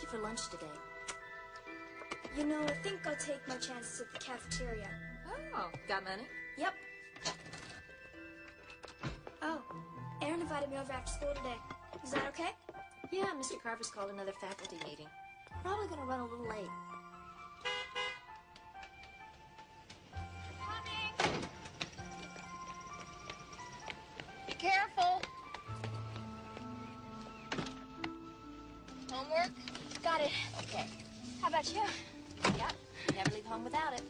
for lunch today? You know, I think I'll take my chances at the cafeteria. Oh, got money? Yep. Oh, Aaron invited me over after school today. Is that okay? Yeah, Mr. Carver's called another faculty meeting. Probably gonna run a little late. Coming. Be careful. Homework? Got it. Okay. How about you? Yep, never leave home without it.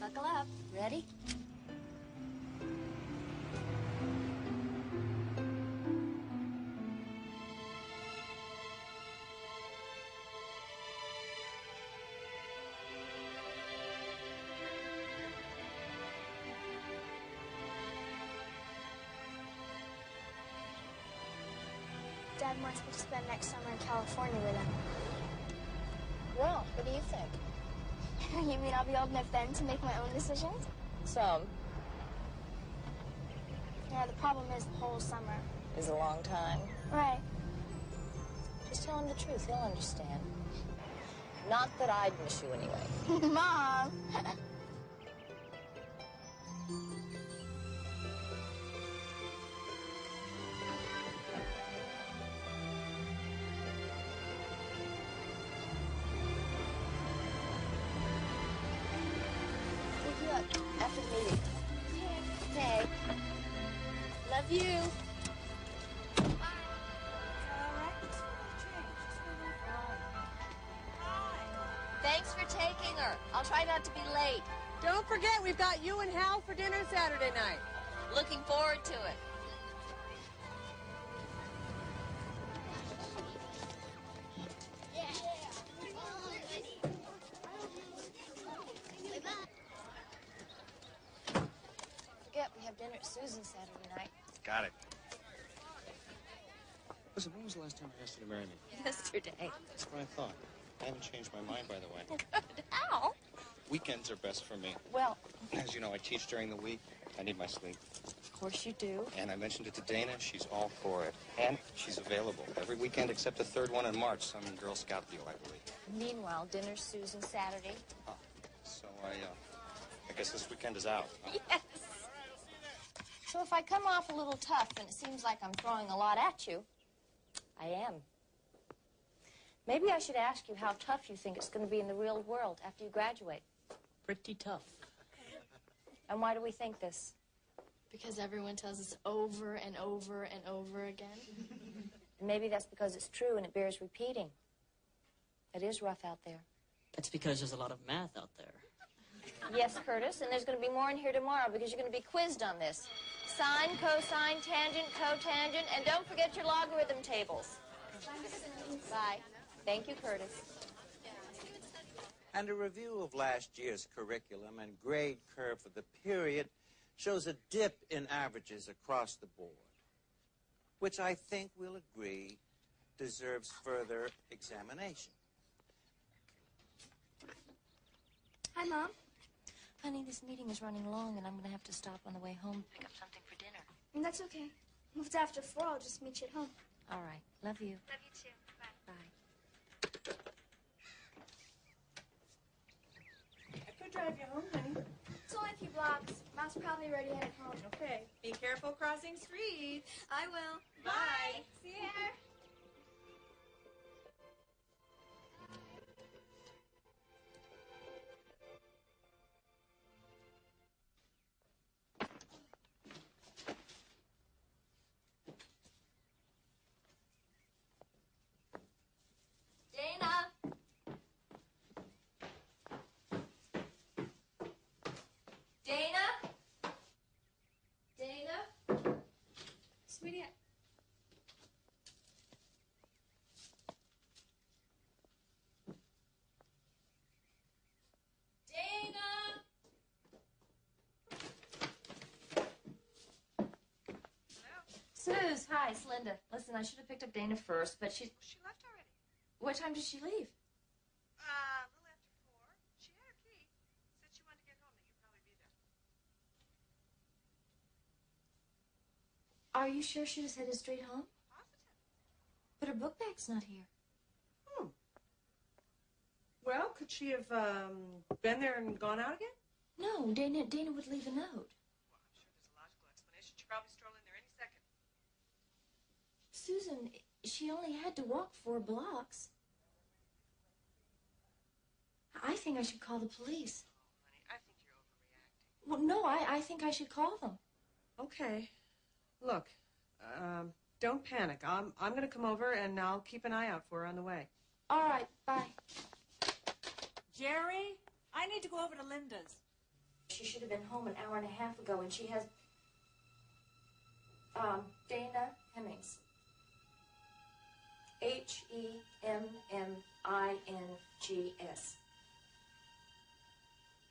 Buckle up. Ready? Dad wants me to spend next summer in California with him. Well, what do you think? You mean I'll be old enough then to make my own decisions? Some. Yeah, the problem is the whole summer. Is a long time. Right. Just tell him the truth. He'll understand. Not that I'd miss you anyway. Mom! Pick you up after the meeting. Okay. Love you. Thanks for taking her. I'll try not to be late. Don't forget, we've got you and Hal for dinner Saturday night. Looking forward to it. Forget, we have dinner at Susan's Saturday night. Got it. Listen, when was the last time I asked you to marry me? Yesterday. That's what I thought. I haven't changed my mind, by the way. How? Weekends are best for me. Well, As you know, I teach during the week. I need my sleep. of course you do. And I mentioned it to Dana. She's all for it. And she's available every weekend except the third one in March. Some Girl Scout deal, I believe. Meanwhile, dinner's Susan Saturday. Oh, so I guess this weekend is out. Huh? Yes. So if I come off a little tough and it seems like I'm throwing a lot at you, I am. Maybe I should ask you how tough you think it's going to be in the real world after you graduate. Pretty tough. And why do we think this? Because everyone tells us over and over and over again. And maybe that's because it's true and it bears repeating. It is rough out there. That's because there's a lot of math out there. Yes, Curtis, and there's going to be more in here tomorrow because you're going to be quizzed on this. Sine, cosine, tangent, cotangent, and don't forget your logarithm tables. Bye. Thank you, Curtis. And a review of last year's curriculum and grade curve for the period shows a dip in averages across the board, which I think we'll agree deserves further examination. Hi, Mom. Honey, this meeting is running long, and I'm going to have to stop on the way home to pick up something for dinner. That's okay. If it's after 4, I'll just meet you at home. All right. Love you. Love you too. Bye. Bye. I could drive you home, honey. It's only a few blocks. Mom's probably already headed home. Okay. Be careful crossing streets. I will. Bye. See you there. Dana! Dana? Dana? Sweetie, Dana! Suze, hi, it's Linda. Listen, I should have picked up Dana first, but She left already. What time did she leave? A little after 4. She had her key. Said she wanted to get home, that you'd probably be there. Are you sure she was headed straight home? Positive. But her book bag's not here. Well, could she have been there and gone out again? No, Dana would leave a note. Well, I'm sure there's a logical explanation. She probably strolled in there any second. Susan, she only had to walk 4 blocks. I think I should call the police. Honey, I think you're overreacting. Well, no, I think I should call them. Okay. Look, don't panic. I'm going to come over and I'll keep an eye out for her on the way. All right, bye. Jerry, I need to go over to Linda's. She should have been home an hour and a half ago, and she has... Dana Hemmings. Hemmings.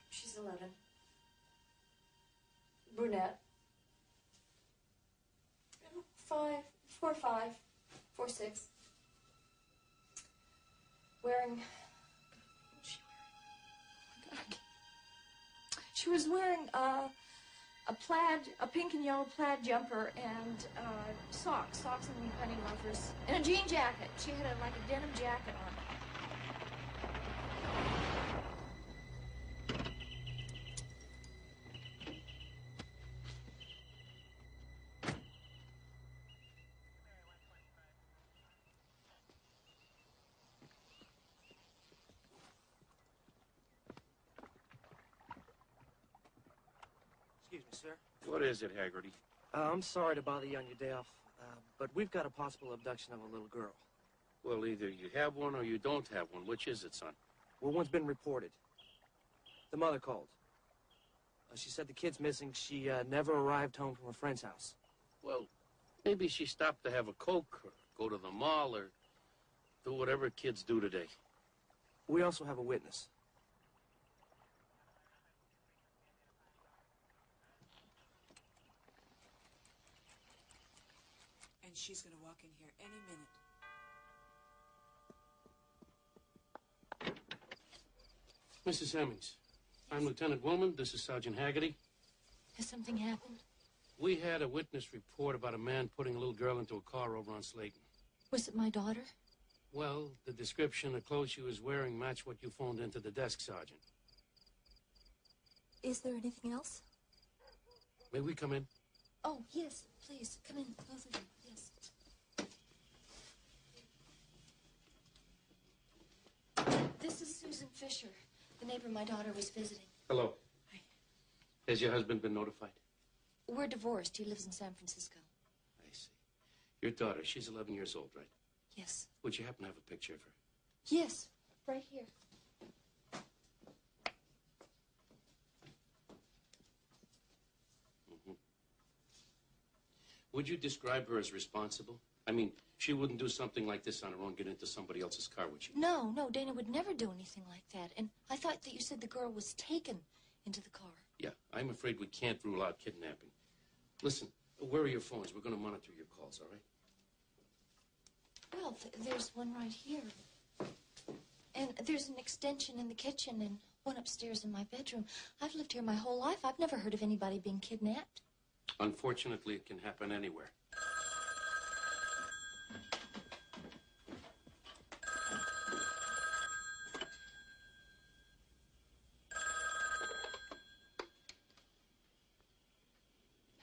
She's 11. Brunette. 4'5", 4'6". Wearing... She was wearing a pink and yellow plaid jumper and socks and penny loafers, and a jean jacket. She had like a denim jacket on. Excuse me, sir. What is it, Haggerty? I'm sorry to bother you on your day off, but we've got a possible abduction of a little girl. Well, either you have one or you don't have one. Which is it, son? Well, one's been reported. The mother called. She said the kid's missing. She never arrived home from a friend's house. Well, maybe she stopped to have a Coke or go to the mall or do whatever kids do today. We also have a witness. And she's going to walk in here any minute. Mrs. Hemmings, I'm Lieutenant Woolman. This is Sergeant Haggerty. Has something happened? We had a witness report about a man putting a little girl into a car over on Slayton. Was it my daughter? Well, the description of clothes she was wearing matched what you phoned into the desk, Sergeant. Is there anything else? May we come in? Oh, yes, please. Come in, both of you. Yes. This is Susan Fisher, the neighbor my daughter was visiting. Hello. Hi. Has your husband been notified? We're divorced. He lives in San Francisco. I see. Your daughter, she's 11 years old, right? Yes. Would you happen to have a picture of her? Yes, right here. Mm-hmm. Would you describe her as responsible? I mean, she wouldn't do something like this on her own, get into somebody else's car, would she? No, Dana would never do anything like that. And I thought that you said the girl was taken into the car. Yeah, I'm afraid we can't rule out kidnapping. Listen, where are your phones? We're going to monitor your calls, all right? Well, there's one right here. And there's an extension in the kitchen and one upstairs in my bedroom. I've lived here my whole life. I've never heard of anybody being kidnapped. Unfortunately, it can happen anywhere.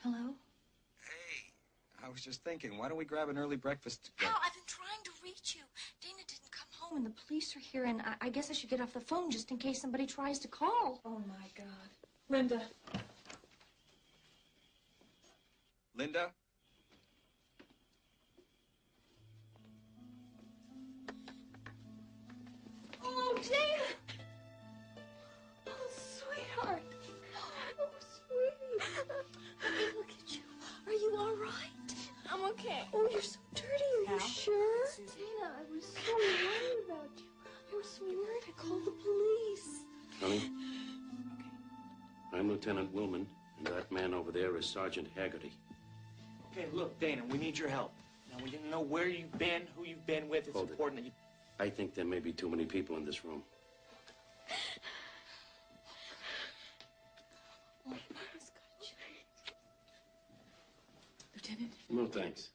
Hello? Hey, I was just thinking, why don't we grab an early breakfast together? Al, I've been trying to reach you. Dana didn't come home and the police are here, and I guess I should get off the phone just in case somebody tries to call. Oh, my God. Linda. Linda? Oh, Dana! Oh, sweetheart. Oh, sweetie. Look at you. Are you all right? I'm okay. Oh, you're so dirty. Are you Al? sure? Susan. Dana, I was so worried about you. I was so worried. I called the police. Honey? I'm Lieutenant Willman, and that man over there is Sergeant Haggerty. Okay, look, Dana, we need your help. Now, we didn't know where you've been, who you've been with. It's Hold it. important that you... I think there may be too many people in this room. Oh, Mama's got you. Lieutenant? No, thanks.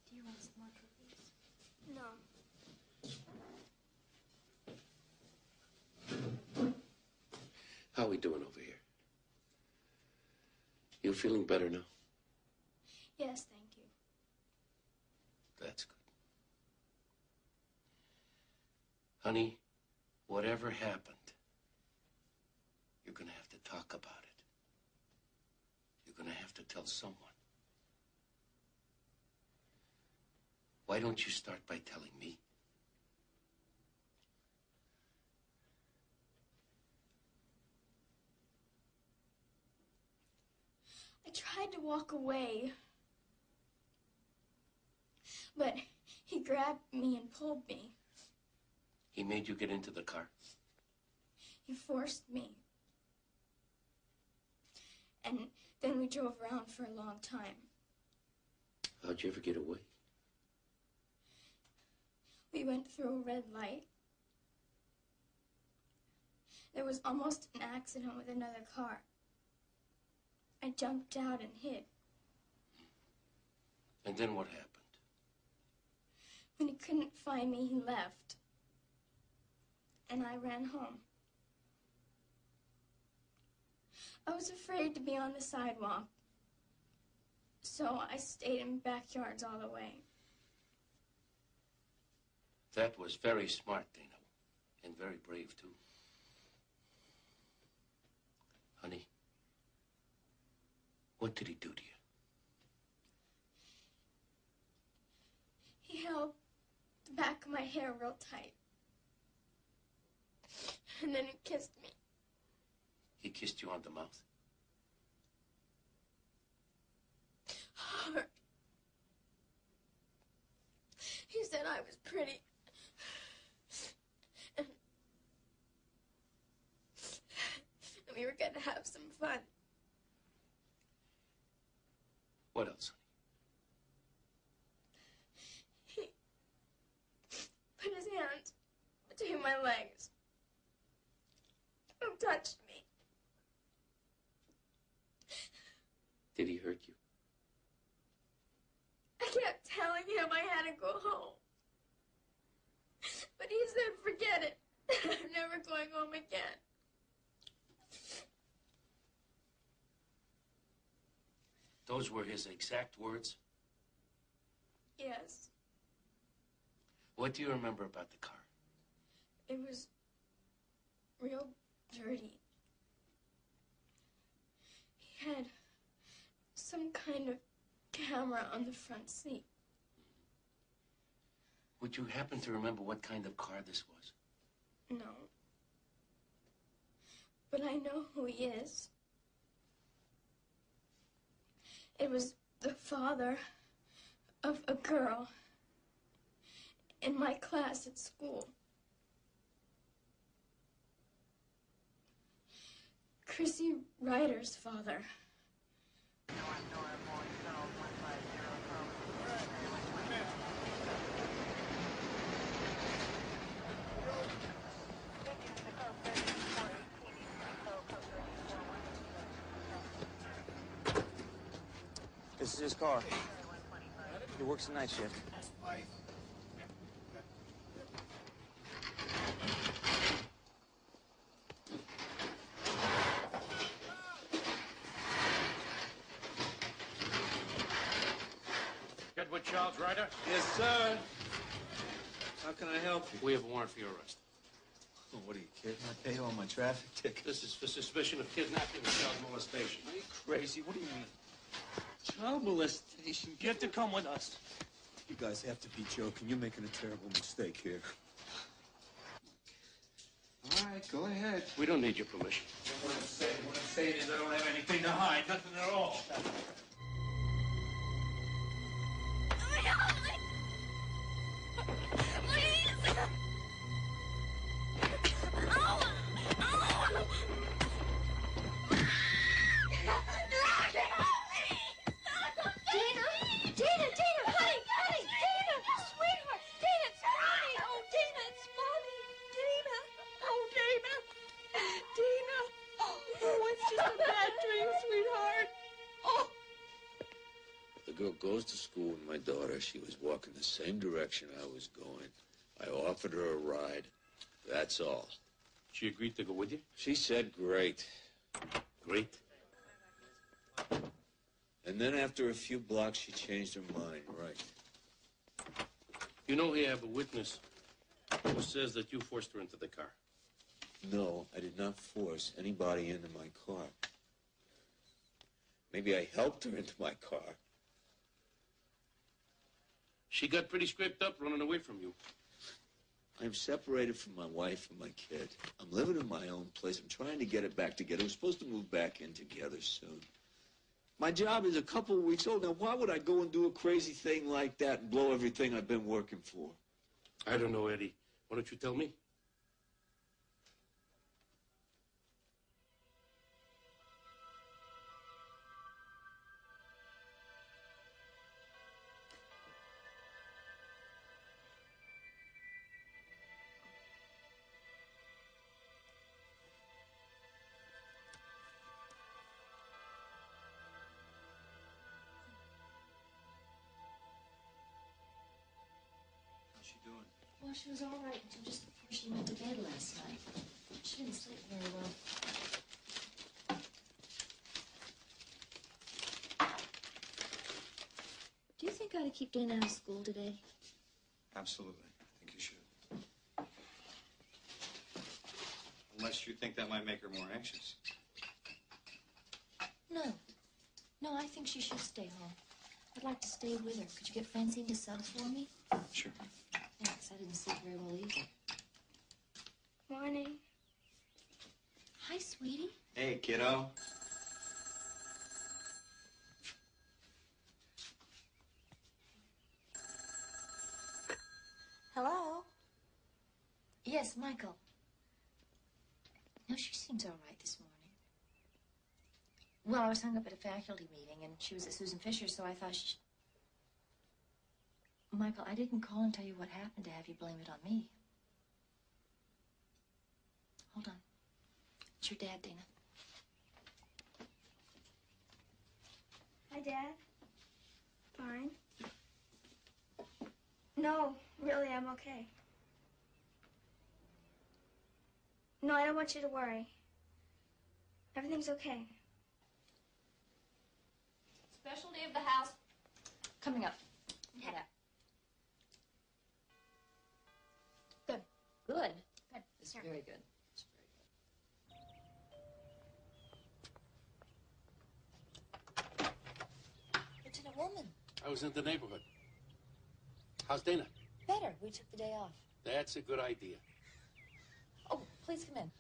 Do you want some we doing over here? You feeling better now? Yes, thank you. That's good. Honey, whatever happened, you're going to have to talk about it. You're going to have to tell someone. Why don't you start by telling me? I tried to walk away, but he grabbed me and pulled me. He made you get into the car? He forced me. And then we drove around for a long time. How'd you ever get away? We went through a red light. There was almost an accident with another car. I jumped out and hid. And then what happened? When he couldn't find me, he left. And I ran home. I was afraid to be on the sidewalk, so I stayed in backyards all the way. That was very smart, Dana, and very brave, too. Honey, what did he do to you? He held the back of my hair real tight. And then he kissed me. He kissed you on the mouth? Hard. He said I was pretty. And we were going to have some fun. What else, He put his hands between my legs and touched me. Did he hurt you? I kept telling him I had to go home. But he said, forget it. I'm never going home again. Those were his exact words? Yes. What do you remember about the car? It was real dirty. He had some kind of camera on the front seat. Would you happen to remember what kind of car this was? No. But I know who he is. It was the father of a girl in my class at school. Chrissy Ryder's father. This is his car. He works the night shift. Edward Charles Ryder? Yes, sir. How can I help you? We have a warrant for your arrest. Oh, what are you kidding? I pay all my traffic tickets. This is for suspicion of kidnapping and child molestation. Are you crazy? What do you mean? Child molestation? Get to come with us. You guys have to be joking. You're making a terrible mistake here. All right, go ahead. We don't need your permission. What I'm saying is I don't have anything to hide. Nothing at all. The girl goes to school with my daughter. She was walking the same direction I was going. I offered her a ride. That's all. She agreed to go with you? She said, great. Great. And then after a few blocks, she changed her mind, right? You know we have a witness who says that you forced her into the car. No, I did not force anybody into my car. Maybe I helped her into my car. She got pretty scraped up running away from you. I'm separated from my wife and my kid. I'm living in my own place. I'm trying to get it back together. We're supposed to move back in together soon. My job is a couple of weeks old. Now, why would I go and do a crazy thing like that and blow everything I've been working for? I don't know, Eddie. Why don't you tell me? How's she doing? Well, she was all right until just before she went to bed last night. She didn't sleep very well. Do you think I ought to keep Dana out of school today? Absolutely. I think you should. Unless you think that might make her more anxious. No. No, I think she should stay home. I'd like to stay with her. Could you get Francine to sub for me? Sure. Thanks. I didn't sleep very well either. Morning. Hi, sweetie. Hey, kiddo. Hello? Yes, Michael. No, she seems all right this morning. Well, I was hung up at a faculty meeting, and she was at Susan Fisher's, so I thought she... Michael, I didn't call and tell you what happened to have you blame it on me. Hold on. It's your dad, Dana. Hi, Dad. Fine. No, really, I'm okay. No, I don't want you to worry. Everything's okay. Specialty of the house coming up. Head up. Good. Good. Good. It's very good. It's very good. Lieutenant Woolman. I was in the neighborhood. How's Dana? Better. We took the day off. That's a good idea. Oh, please come in.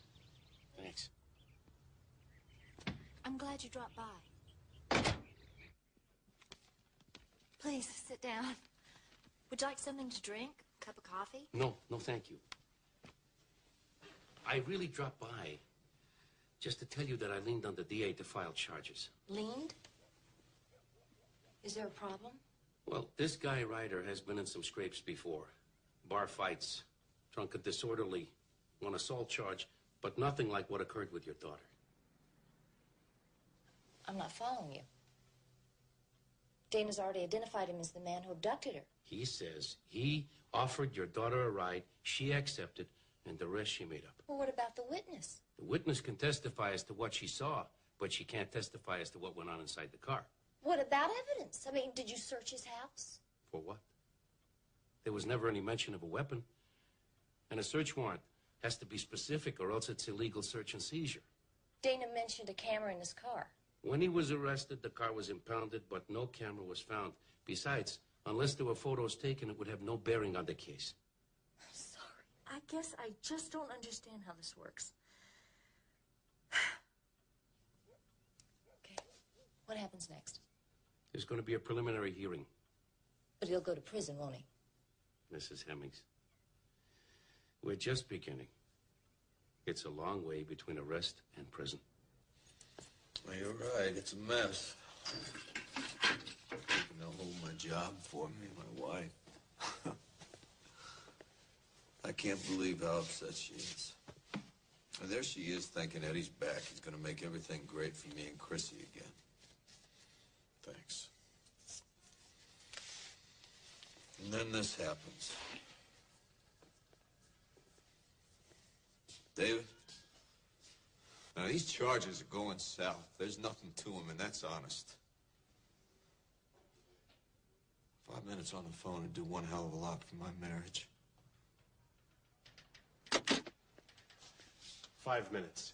Thanks. I'm glad you dropped by. Please, sit down. Would you like something to drink? A cup of coffee? No, thank you. I really dropped by just to tell you that I leaned on the DA to file charges. Leaned? Is there a problem? Well, this guy Ryder has been in some scrapes before. Bar fights, drunk and disorderly, one assault charge, but nothing like what occurred with your daughter. I'm not following you. Dana's already identified him as the man who abducted her. He says he offered your daughter a ride, she accepted, and the rest she made up. Well, what about the witness? The witness can testify as to what she saw, but she can't testify as to what went on inside the car. What about evidence? I mean, did you search his house? For what? There was never any mention of a weapon. And a search warrant has to be specific, or else it's illegal search and seizure. Dana mentioned a camera in his car. When he was arrested, the car was impounded, but no camera was found. Besides, unless there were photos taken, it would have no bearing on the case. Sorry. I guess I just don't understand how this works. Okay. What happens next? There's going to be a preliminary hearing. But he'll go to prison, won't he? Mrs. Hemmings, we're just beginning. It's a long way between arrest and prison. Well, you're right. It's a mess. Taking to hold my job for me, my wife. I can't believe how upset she is. And there she is thinking Eddie's back. He's going to make everything great for me and Chrissy again. Thanks. And then this happens. David? Now, these charges are going south. There's nothing to them, and that's honest. 5 minutes on the phone would do one hell of a lot for my marriage. 5 minutes.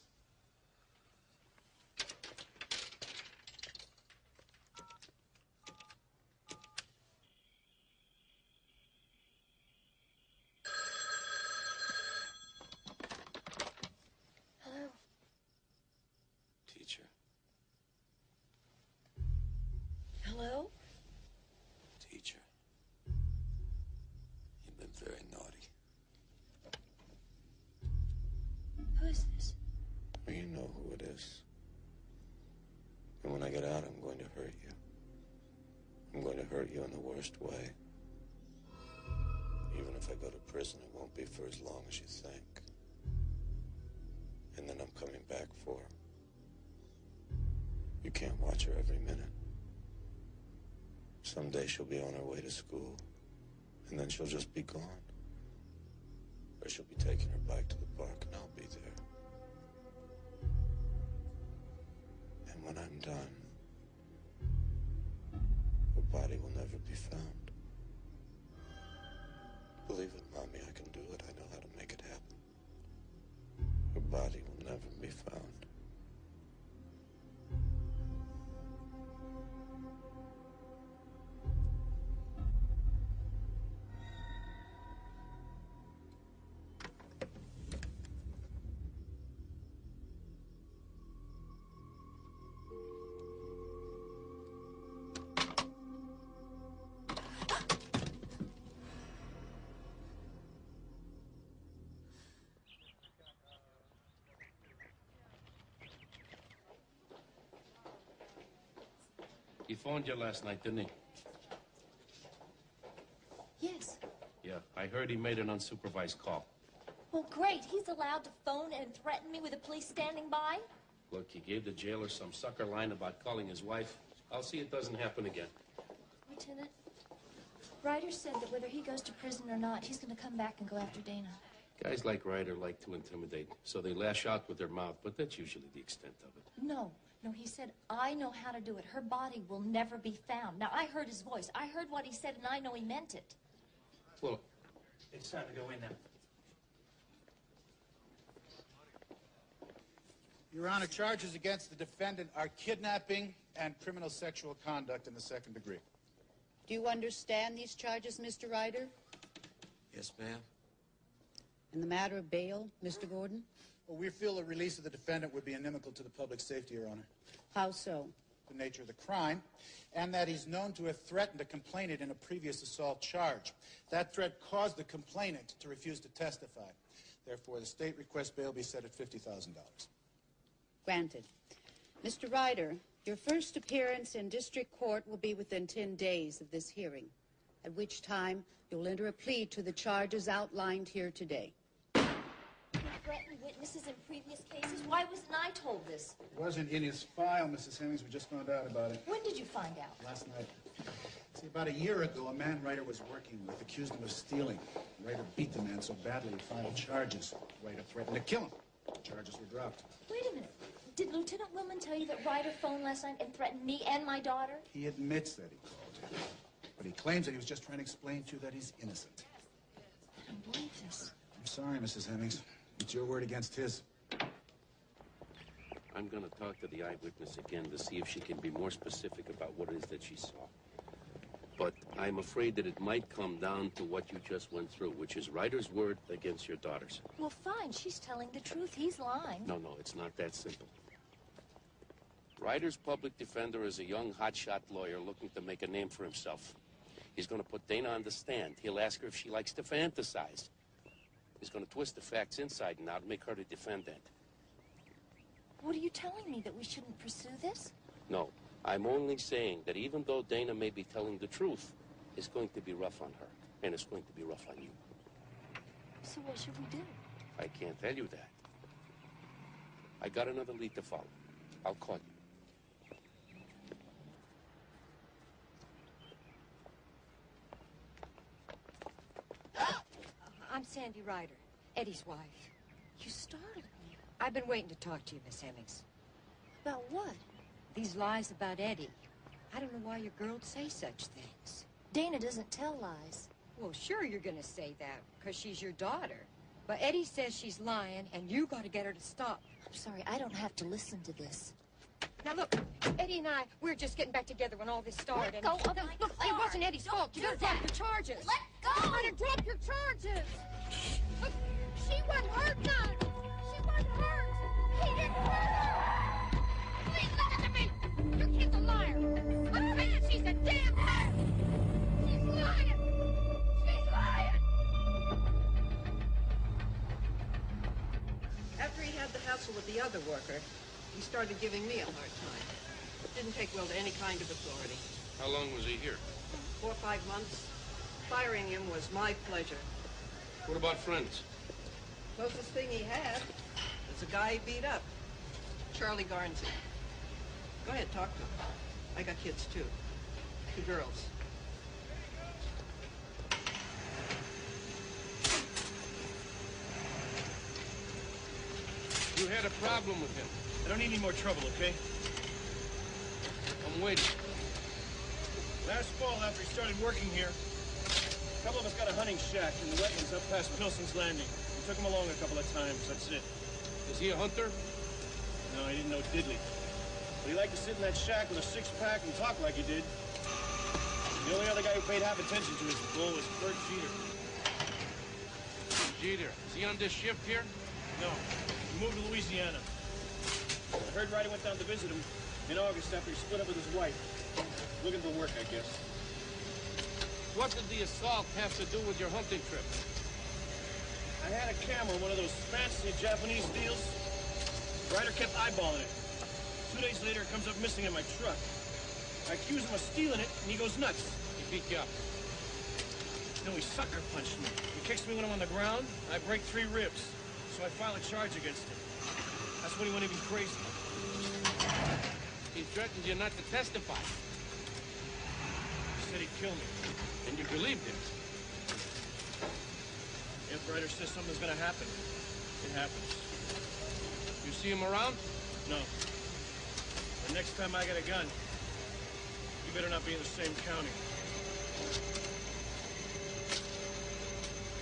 Hello? Teacher. Hello? Teacher. You've been very naughty. Who is this? Well, you know who it is. And when I get out, I'm going to hurt you. I'm going to hurt you in the worst way. Even if I go to prison, it won't be for as long as you think. And then I'm coming back for her. You can't watch her every minute. Someday she'll be on her way to school, and then she'll just be gone. Or she'll be taking her bike to the park, and I'll be there. And when I'm done, her body will never be found. Believe it, Mommy, I can do it. I know how to make it happen. Her body will never be found. He phoned you last night, didn't he? Yes. Yeah, I heard he made an unsupervised call. Well, great. He's allowed to phone and threaten me with the police standing by? Look, he gave the jailer some sucker line about calling his wife. I'll see it doesn't happen again. Lieutenant, Ryder said that whether he goes to prison or not, he's going to come back and go after Dana. Guys like Ryder like to intimidate, so they lash out with their mouth, but that's usually the extent of it. No, he said, I know how to do it. Her body will never be found. Now, I heard his voice. I heard what he said, and I know he meant it. Well, It's time to go in now. Your Honor, charges against the defendant are kidnapping and criminal sexual conduct in the second degree. Do you understand these charges, Mr. Ryder? Yes, ma'am. In the matter of bail, Mr. Gordon? Well, we feel the release of the defendant would be inimical to the public safety, Your Honor. How so? The nature of the crime, and that he's known to have threatened a complainant in a previous assault charge. That threat caused the complainant to refuse to testify. Therefore, the state requests bail be set at $50,000. Granted. Mr. Ryder, your first appearance in district court will be within 10 days of this hearing, at which time you'll enter a plea to the charges outlined here today. He threatened witnesses in previous cases. Why wasn't I told this? It wasn't in his file, Mrs. Hemmings. We just found out about it When did you find out? last night. See, about a year ago, a man Ryder was working with accused him of stealing. Ryder beat the man so badly he filed charges. Ryder threatened to kill him. Charges were dropped. Wait a minute. Did Lieutenant Willman tell you that Ryder phoned last night and threatened me and my daughter? He admits that he called you. But he claims that he was just trying to explain to you that he's innocent. I don't believe this. I'm sorry, Mrs. Hemmings. It's your word against his. I'm going to talk to the eyewitness again to see if she can be more specific about what it is that she saw. But I'm afraid that it might come down to what you just went through, which is Ryder's word against your daughter's. Well, fine. She's telling the truth. He's lying. No, it's not that simple. Ryder's public defender is a young hotshot lawyer looking to make a name for himself. He's going to put Dana on the stand. He'll ask her if she likes to fantasize. He's going to twist the facts inside and out and make her to defend that. What are you telling me, that we shouldn't pursue this? No, I'm only saying that even though Dana may be telling the truth, it's going to be rough on her, and it's going to be rough on you. So what should we do? I can't tell you that. I got another lead to follow. I'll call you. I'm Sandy Ryder, Eddie's wife. You startled me. I've been waiting to talk to you, Miss Hemmings. About what? These lies about Eddie. I don't know why your girl would say such things. Dana doesn't tell lies. Well, sure you're gonna say that, because she's your daughter. But Eddie says she's lying, and you gotta get her to stop. I'm sorry, I don't have to listen to this. Now look, Eddie and I, we were just getting back together when all this started. Let go of my Look, car. it wasn't Eddie's fault. You gotta drop your charges. Let go! You gotta drop your charges. Look, she wasn't hurt none. She wasn't hurt. He didn't hurt her. Please listen to me. Your kid's a liar. I'm saying she's a damn liar. She's lying. She's lying. After he had the hassle with the other worker, he started giving me a hard time. Didn't take well to any kind of authority. How long was he here? 4 or 5 months. Firing him was my pleasure. What about friends? Closest thing he had was a guy he beat up. Charlie Garnsey. Go ahead, talk to him. I got kids, too. 2 girls. You had a problem with him. I don't need any more trouble, okay? I'm waiting. Last fall, after he started working here, a couple of us got a hunting shack in the wetlands up past Pilson's Landing. We took him along a couple of times, that's it. Is he a hunter? No, I didn't know diddly. But he liked to sit in that shack with a six-pack and talk like he did. The only other guy who paid half attention to his bull was Bert Jeter. Jeter. Is he on this shift here? No, he moved to Louisiana. I heard Ryder went down to visit him in August after he split up with his wife. Looking for work, I guess. What did the assault have to do with your hunting trip? I had a camera, one of those fancy Japanese deals. Ryder kept eyeballing it. 2 days later, it comes up missing in my truck. I accuse him of stealing it, and he goes nuts. He beat you up. No, he sucker punched me. He kicks me when I'm on the ground, and I break 3 ribs. So I file a charge against him. That's when he went even crazy. He threatened you not to testify. He said he'd kill me. And you believed him. If Ryder says something's gonna happen, it happens. You see him around? No. The next time I get a gun, you better not be in the same county.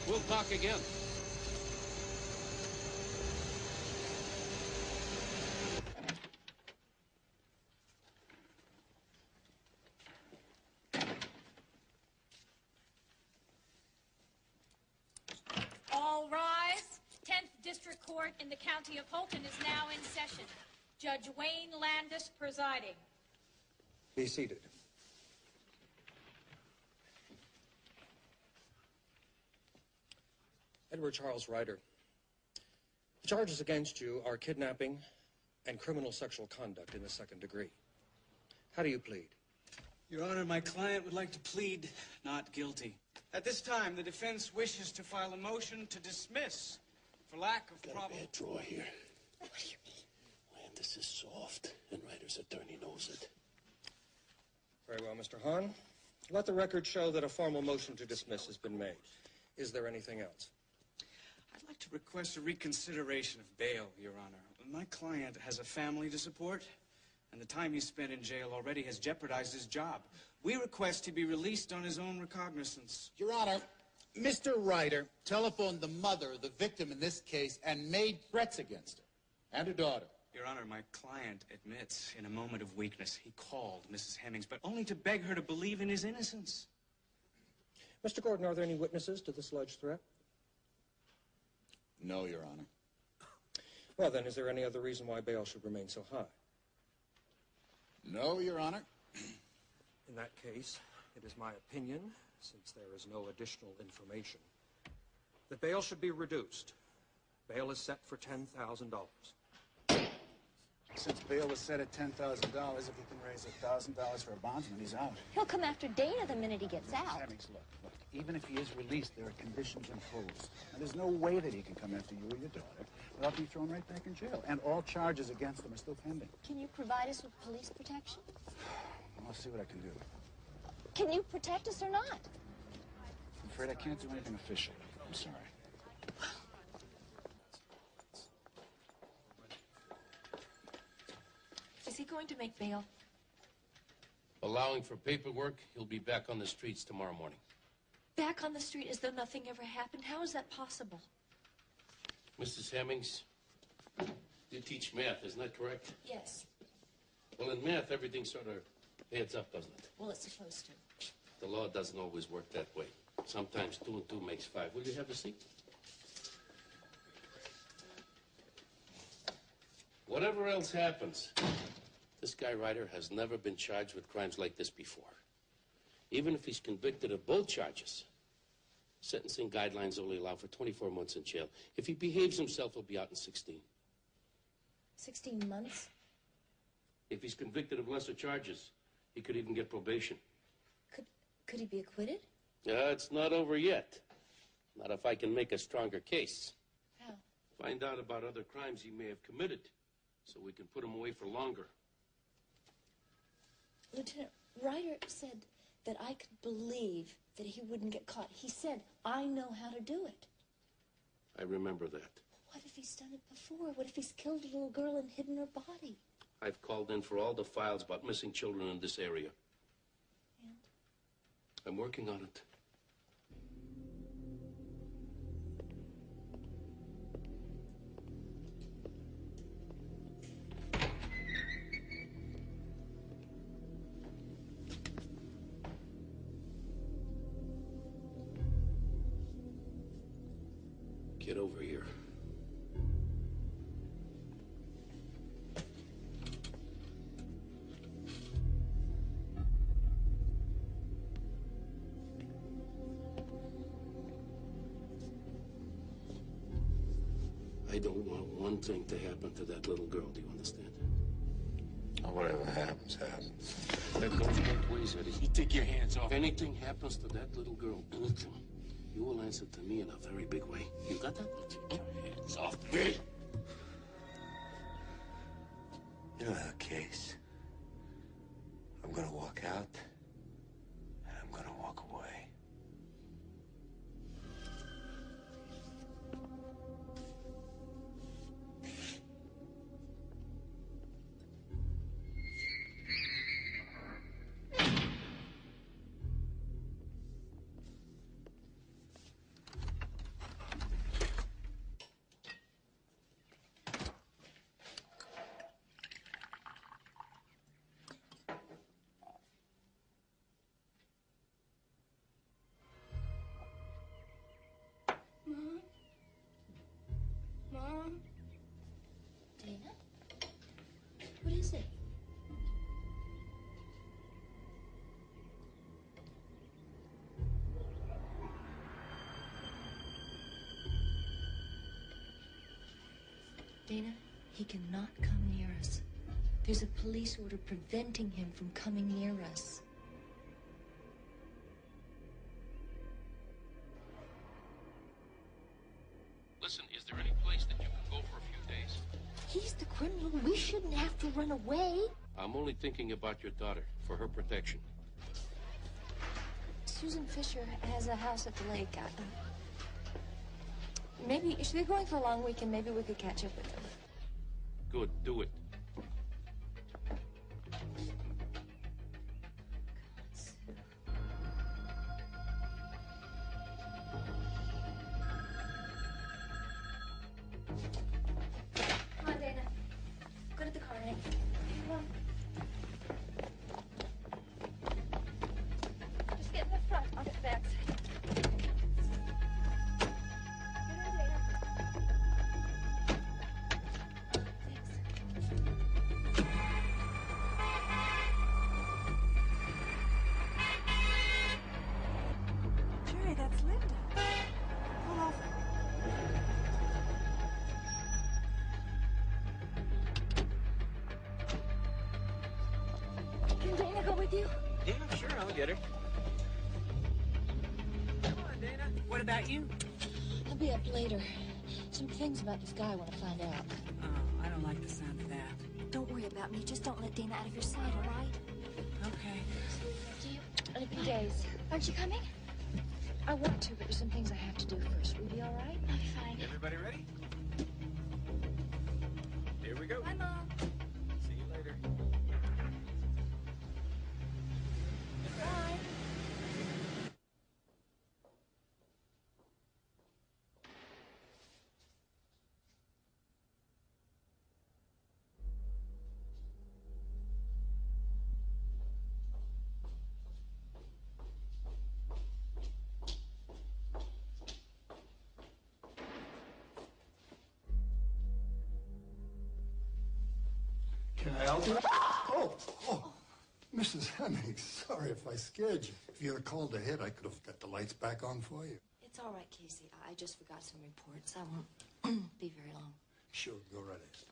We'll talk again. All rise. 10th District Court in the County of Fulton is now in session. Judge Wayne Landis presiding. Be seated. Edward Charles Ryder, the charges against you are kidnapping and criminal sexual conduct in the 2nd degree. How do you plead? Your Honor, my client would like to plead not guilty. At this time, the defense wishes to file a motion to dismiss for lack of probable... Bad draw here. What do you mean? Landis is soft, and Ryder's attorney knows it. Very well, Mr. Hahn. Let the record show that a formal motion to dismiss has been made. Is there anything else? I'd like to request a reconsideration of bail, Your Honor. My client has a family to support, and the time he spent in jail already has jeopardized his job. We request he be released on his own recognizance. Your Honor, Mr. Ryder telephoned the mother, the victim in this case, and made threats against her and her daughter. Your Honor, my client admits in a moment of weakness he called Mrs. Hemmings, but only to beg her to believe in his innocence. Mr. Gordon, are there any witnesses to this alleged threat? No, Your Honor. Well, then, is there any other reason why bail should remain so high? No, Your Honor. In that case, it is my opinion, since there is no additional information, that bail should be reduced. Bail is set for $10,000. Since bail was set at $10,000, if he can raise $1,000 for a bondsman, he's out. He'll come after Dana the minute he gets out. Hemmings, look. Even if he is released, there are conditions imposed. And there's no way that he can come after you or your daughter without being thrown right back in jail. And all charges against them are still pending. Can you provide us with police protection? I'll see what I can do. Can you protect us or not? I'm afraid I can't do anything official. I'm sorry. going to make bail? Allowing for paperwork, he'll be back on the streets tomorrow morning. Back on the street as though nothing ever happened? How is that possible? Mrs. Hemmings, you teach math, isn't that correct? Yes. Well, in math, everything sort of adds up, doesn't it? Well, it's supposed to. The law doesn't always work that way. Sometimes 2 and 2 makes 5. Will you have a seat? Whatever else happens, this guy Ryder has never been charged with crimes like this before. Even if he's convicted of both charges, sentencing guidelines only allow for 24 months in jail. If he behaves himself, he'll be out in 16. 16 months? If he's convicted of lesser charges, he could even get probation. Could he be acquitted? It's not over yet. Not if I can make a stronger case. How? Find out about other crimes he may have committed, so we can put him away for longer. Lieutenant Ryder said that I could believe that he wouldn't get caught. He said, I know how to do it. I remember that. What if he's done it before? What if he's killed a little girl and hidden her body? I've called in for all the files about missing children in this area. And? I'm working on it. Get over here. I don't want one thing to happen to that little girl, do you understand? Oh, whatever happens, happens. That goes both ways, Eddie. You take your hands off. If anything happens to that little girl, anything, you will answer to me in a very big way. You got that? Take your hands off me. You know that case. I'm gonna walk out, and I'm gonna walk away. Mom? Dana? What is it? Dana, he cannot come near us. There's a police order preventing him from coming near us. Listen, is there any place that you can go for a few days? He's the criminal. We shouldn't have to run away. I'm only thinking about your daughter, for her protection. Susan Fisher has a house at the lake. Maybe, if they're going for a long weekend, maybe we could catch up with them. Good, do it. Come on, Dana. Go to the car, Nick. Come on. Just get in the front. I'll get the back side. Get in, Dana. Jerry, that's Linda. Pull over. Can Dana go with you? Yeah, sure, I'll get her. Come on, Dana. What about you? I'll be up later. Some things about this guy I want to find out. Oh, I don't like the sound of that. Don't worry about me. Just don't let Dana out of your sight, all right? Okay. See you in a few days. Aren't you coming? I want to, but there's some things I have to do first. Will you be all right? I'll be fine. Everybody ready? Here we go. Bye, Mom. See you later. Can I help you? Oh, Mrs. Hemmings, sorry if I scared you. If you'd have called ahead, I could have got the lights back on for you. It's all right, Casey. I just forgot some reports. I won't be very long. Sure, go right ahead.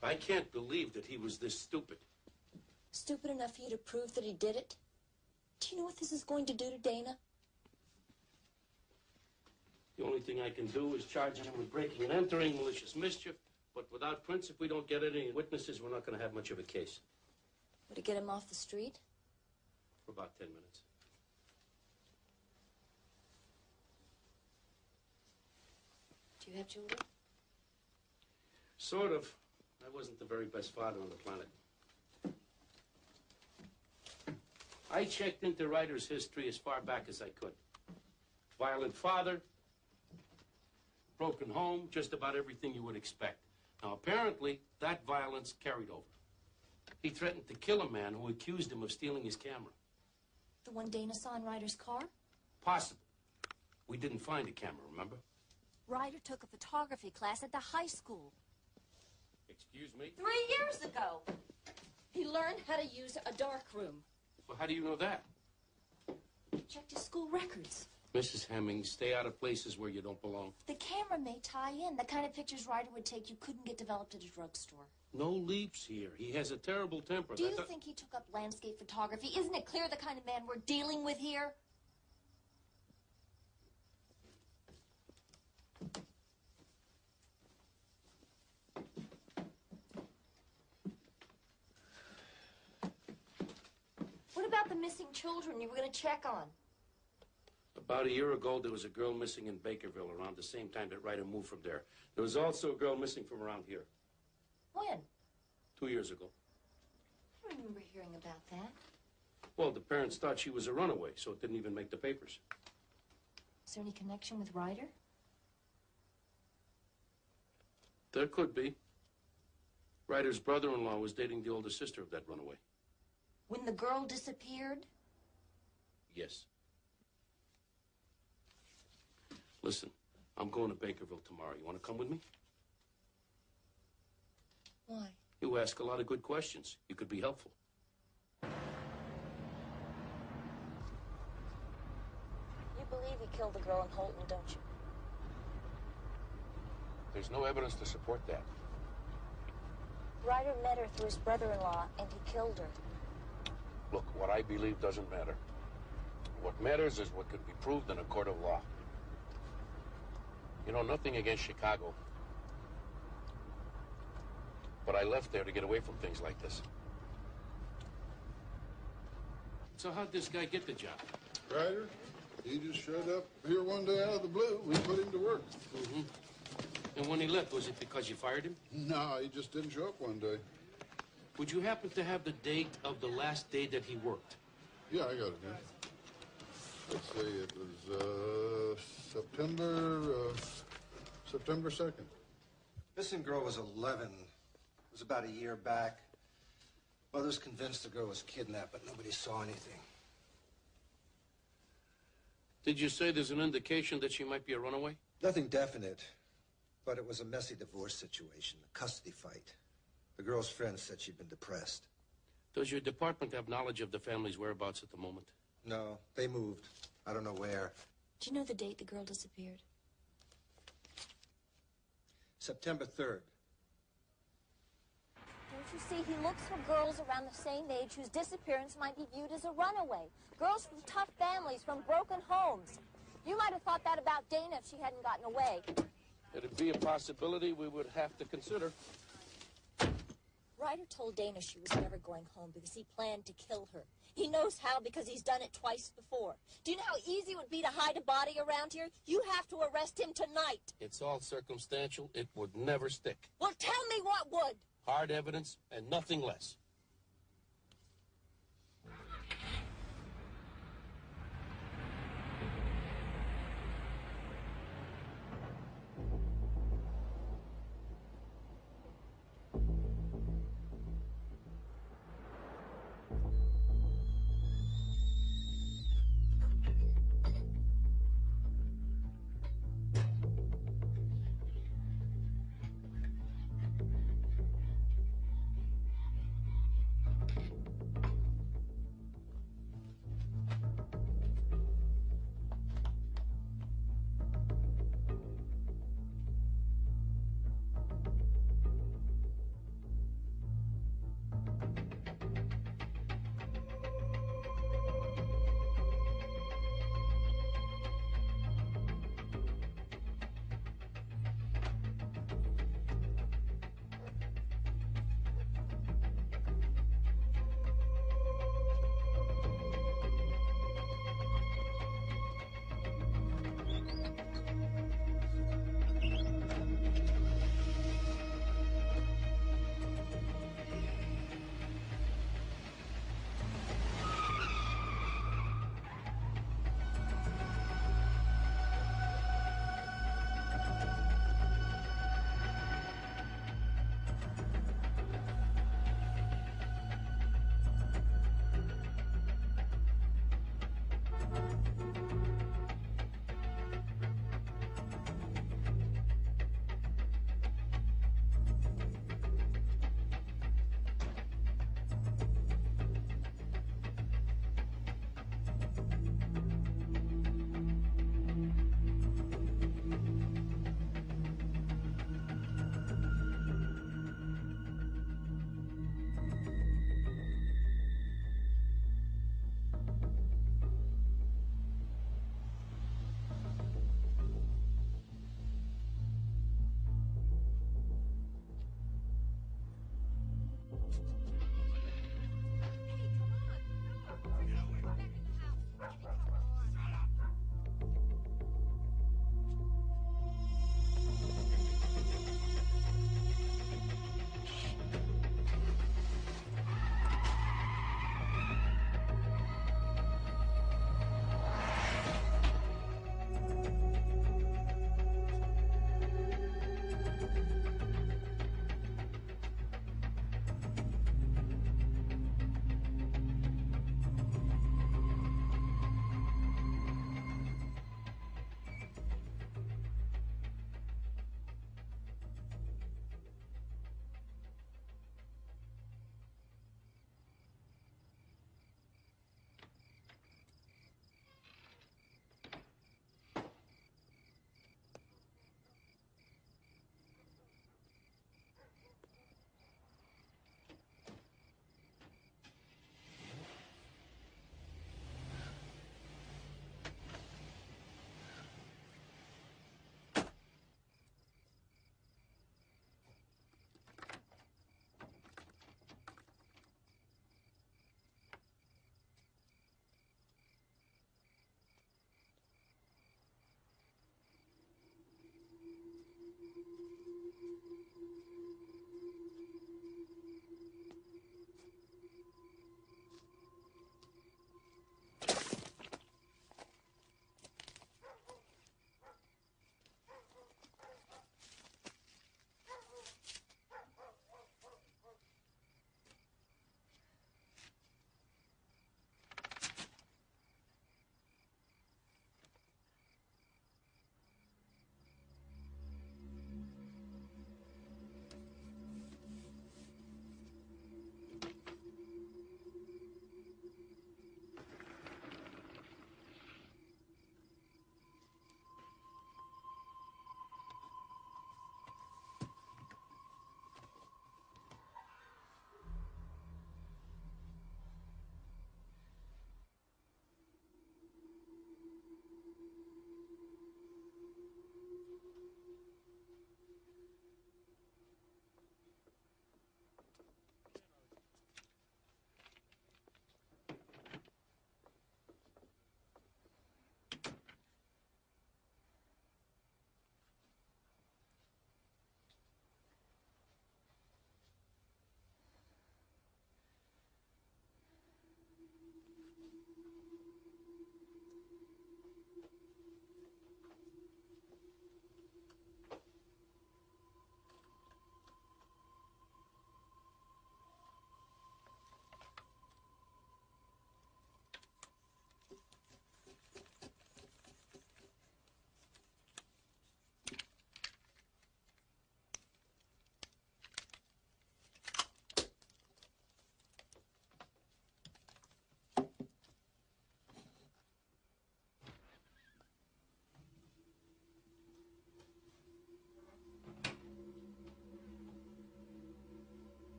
I can't believe that he was this stupid. Stupid enough for you to prove that he did it? Do you know what this is going to do to Dana? The only thing I can do is charge him with breaking and entering, malicious mischief. But without prints, if we don't get any witnesses, we're not going to have much of a case. Would it get him off the street? For about 10 minutes. Do you have children? Sort of. I wasn't the very best father on the planet. I checked into Ryder's history as far back as I could. Violent father, broken home, just about everything you would expect. Now, apparently, that violence carried over. He threatened to kill a man who accused him of stealing his camera. The one Dana saw in Ryder's car? Possible. We didn't find a camera, remember? Ryder took a photography class at the high school. Excuse me? 3 years ago. He learned how to use a dark room. Well, how do you know that? Checked his school records. Mrs. Hemmings, stay out of places where you don't belong. The camera may tie in. The kind of pictures Ryder would take you couldn't get developed at a drugstore. No leaps here. He has a terrible temper. Do you think he took up landscape photography? Isn't it clear the kind of man we're dealing with here? What about the missing children you were going to check on? About a year ago, there was a girl missing in Bakerville around the same time that Ryder moved from there. There was also a girl missing from around here. When? 2 years ago. I don't remember hearing about that. Well, the parents thought she was a runaway, so it didn't even make the papers. Is there any connection with Ryder? There could be. Ryder's brother-in-law was dating the older sister of that runaway. When the girl disappeared? Yes. Listen, I'm going to Bakerville tomorrow. You want to come with me? Why? You ask a lot of good questions. You could be helpful. You believe he killed the girl in Holton, don't you? There's no evidence to support that. Ryder met her through his brother-in-law, and he killed her. Look, what I believe doesn't matter. What matters is what can be proved in a court of law. You know, nothing against Chicago. But I left there to get away from things like this. So how'd this guy get the job? Ryder, he just showed up here one day out of the blue. We put him to work. Mm-hmm. And when he left, was it because you fired him? No, he just didn't show up one day. Would you happen to have the date of the last day that he worked? Yeah, I got it here. Let's see, it was September 2nd. Missing girl was 11. It was about a year back. Mother's convinced the girl was kidnapped, but nobody saw anything. Did you say there's an indication that she might be a runaway? Nothing definite, but it was a messy divorce situation, a custody fight. The girl's friend said she'd been depressed. Does your department have knowledge of the family's whereabouts at the moment? No, they moved. I don't know where. Do you know the date the girl disappeared? September 3rd. Don't you see, he looks for girls around the same age whose disappearance might be viewed as a runaway. Girls from tough families, from broken homes. You might have thought that about Dana if she hadn't gotten away. It'd be a possibility we would have to consider. Ryder told Dana she was never going home because he planned to kill her. He knows how because he's done it twice before. Do you know how easy it would be to hide a body around here? You have to arrest him tonight. It's all circumstantial. It would never stick. Well, tell me what would. Hard evidence and nothing less.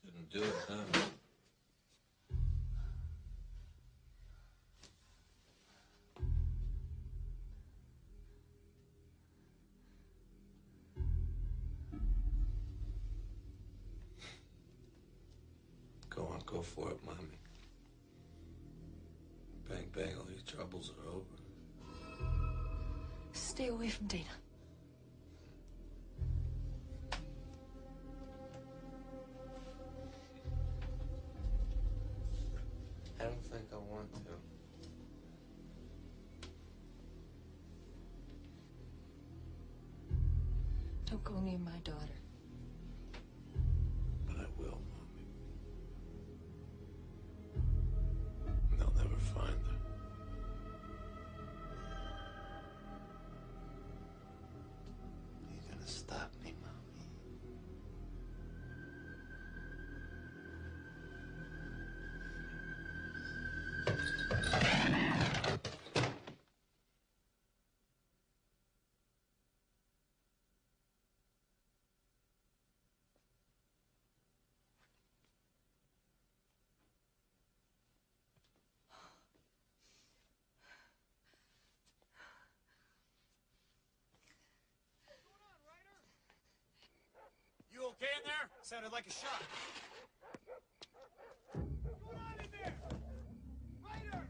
Couldn't do it, huh? Go on, go for it, Mommy. Bang, bang, all your troubles are over. Stay away from Dana. I don't think I want to. Don't go near my daughter. But I will, Mommy. They'll never find her. You're gonna stop me, Mommy. You okay in there? Sounded like a shot. What's going on in there? Ryder!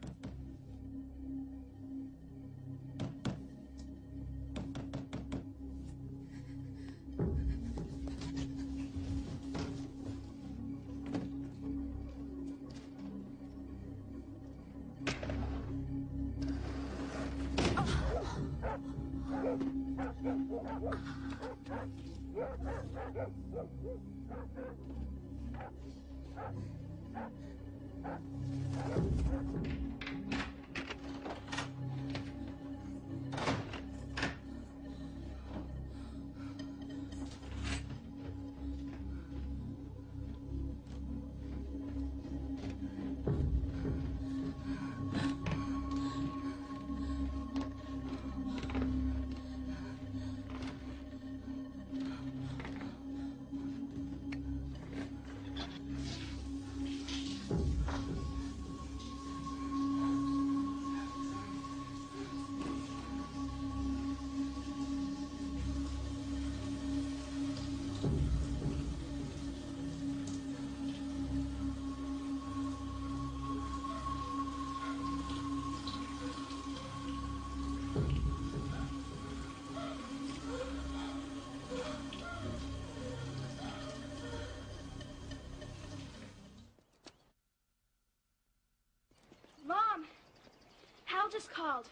Ryder's called.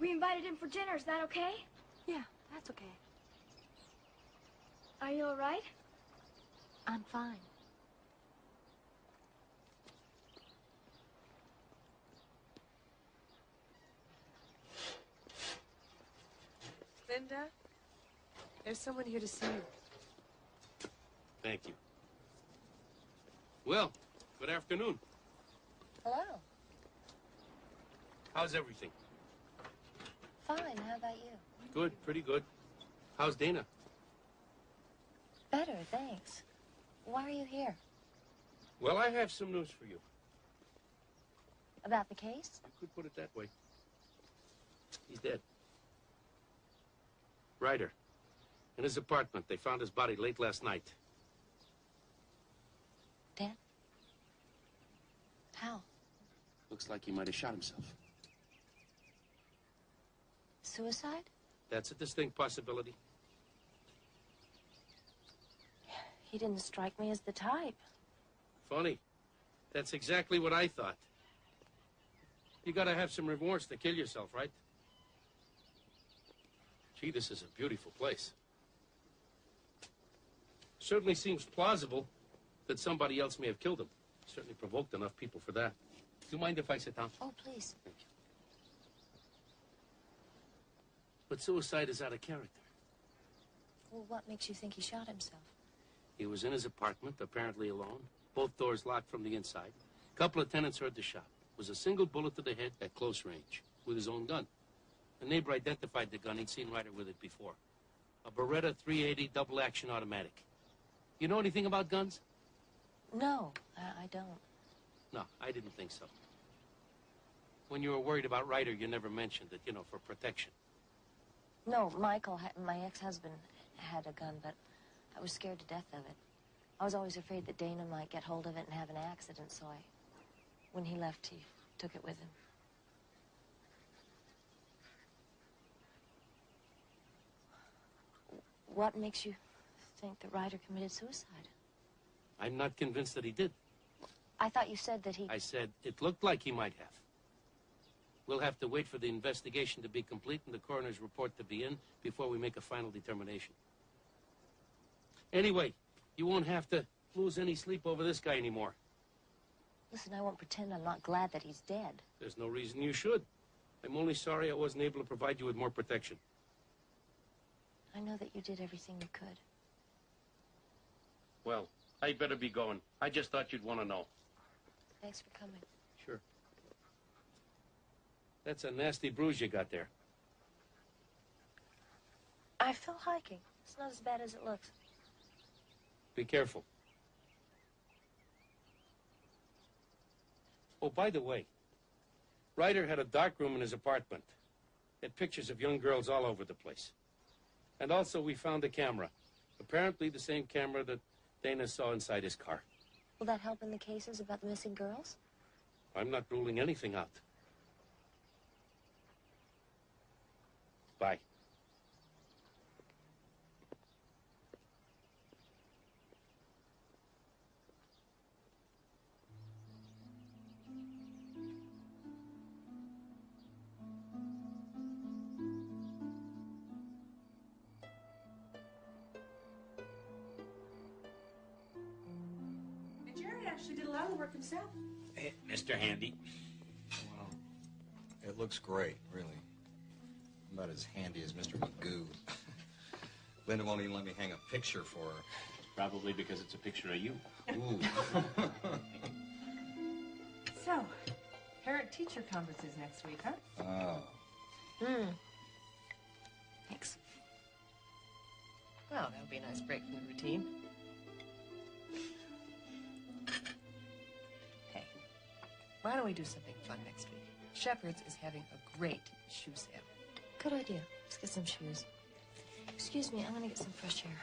We invited him for dinner. Is that okay? Yeah, that's okay. Are you all right? I'm fine. Linda, there's someone here to see you. Thank you. Well, good afternoon. Hello. How's everything? Fine. How about you? Good, pretty good. How's Dana? Better, thanks. Why are you here? Well, I have some news for you. About the case? You could put it that way. He's dead. Ryder. In his apartment. They found his body late last night. Dead? How? Looks like he might have shot himself. Suicide? That's a distinct possibility. He didn't strike me as the type. Funny. That's exactly what I thought. You gotta have some remorse to kill yourself, right? Gee, this is a beautiful place. Certainly seems plausible that somebody else may have killed him. Certainly provoked enough people for that. Do you mind if I sit down? Oh, please. Thank you. But suicide is out of character. Well, what makes you think he shot himself? He was in his apartment, apparently alone. Both doors locked from the inside. A couple of tenants heard the shot. It was a single bullet to the head at close range, with his own gun. A neighbor identified the gun. He'd seen Ryder with it before. A Beretta 380 double-action automatic. You know anything about guns? No, I don't. No, I didn't think so. When you were worried about Ryder, you never mentioned it, you know, for protection. No, Michael, my ex-husband, had a gun, but I was scared to death of it. I was always afraid that Dana might get hold of it and have an accident, so when he left, he took it with him. What makes you think that Ryder committed suicide? I'm not convinced that he did. I thought you said that he... I said it looked like he might have. We'll have to wait for the investigation to be complete and the coroner's report to be in before we make a final determination. Anyway, you won't have to lose any sleep over this guy anymore. Listen, I won't pretend I'm not glad that he's dead. There's no reason you should. I'm only sorry I wasn't able to provide you with more protection. I know that you did everything you could. Well, I'd better be going. I just thought you'd want to know. Thanks for coming. Sure. That's a nasty bruise you got there. I fell hiking. It's not as bad as it looks. Be careful. Oh, by the way, Ryder had a dark room in his apartment. Had pictures of young girls all over the place. And also we found a camera. Apparently the same camera that Dana saw inside his car. Will that help in the cases about the missing girls? I'm not ruling anything out. Bye. And Jared actually did a lot of the work himself. Hey, Mr. Handy. Wow. It looks great, really. About as handy as Mr. Magoo. Linda won't even let me hang a picture for her. Probably because it's a picture of you. Ooh. So, parent-teacher conferences next week, huh? Oh. Thanks. Well, that'll be a nice break from the routine. Hey, why don't we do something fun next week? Shepherd's is having a great shoe sale. Good idea. Let's get some shoes. Excuse me, I'm gonna get some fresh air.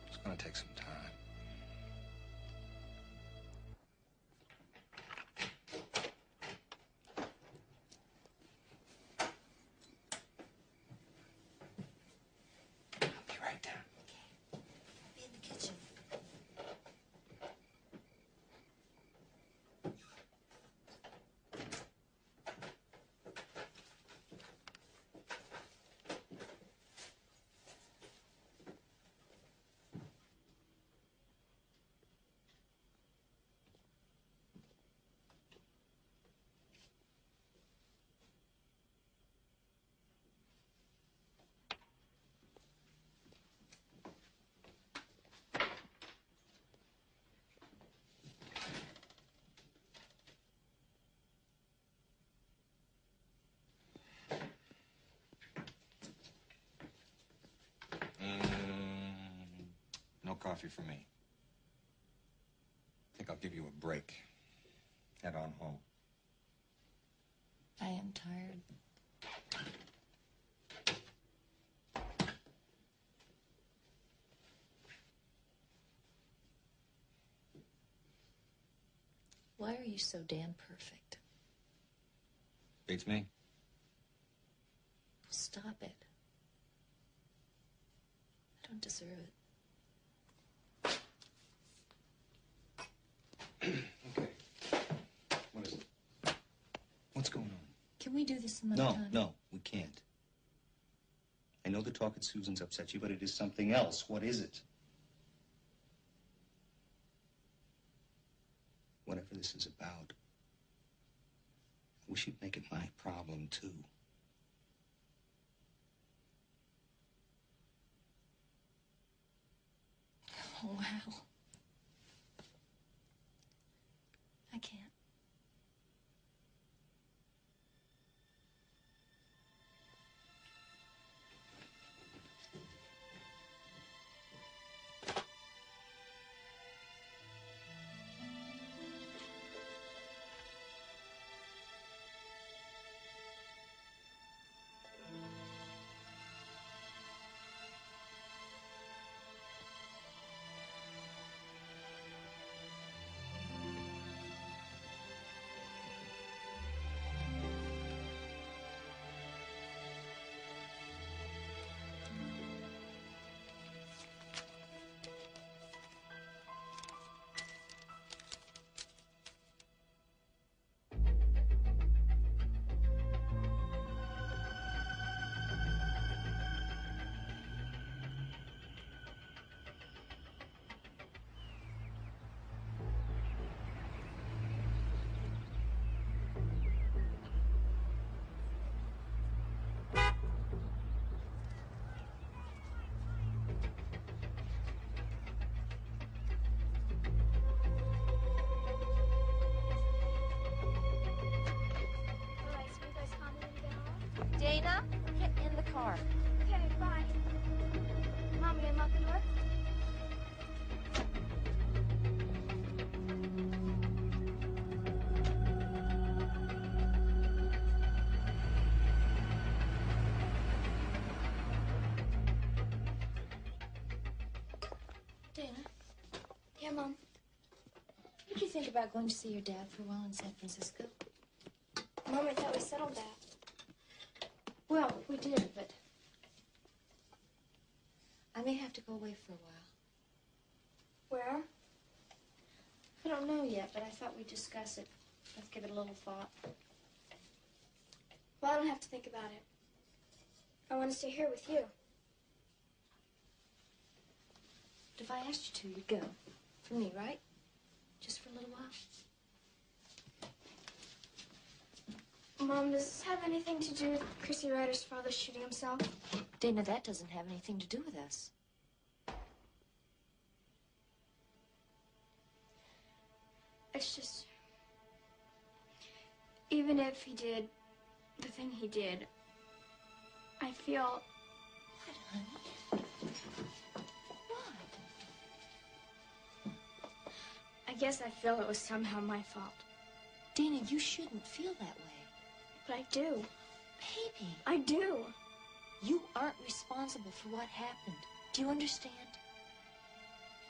It's gonna take some time. I'll be right down. Okay. I'll be in the kitchen. coffee for me. I think I'll give you a break. Head on home. I am tired. Why are you so damn perfect? Beats me. Stop it. I don't deserve it. Okay. What is it? What's going on? Can we do this another time? No, we can't. I know the talk at Susan's upset you, but it is something else. What is it? Whatever this is about, I wish you'd make it my problem, too. Oh, wow. I can't. Dana, get in the car. Okay, bye. Mom, you gonna lock the door? Dana, Yeah, Mom. what do you think about going to see your dad for a while in San Francisco? Mom, I thought we settled that. Well, we did, but I may have to go away for a while. Where? I don't know yet, but I thought we'd discuss it. Let's give it a little thought. Well, I don't have to think about it. I want to stay here with you. But if I asked you to, you'd go. For me, right? Just for a little while. Mom, does this have anything to do with Chrissy Ryder's father shooting himself? Dana, that doesn't have anything to do with us. It's just... Even if he did the thing he did, I feel... What, honey? What? I guess I feel it was somehow my fault. Dana, you shouldn't feel that way. But I do. Baby. I do. You aren't responsible for what happened. Do you understand?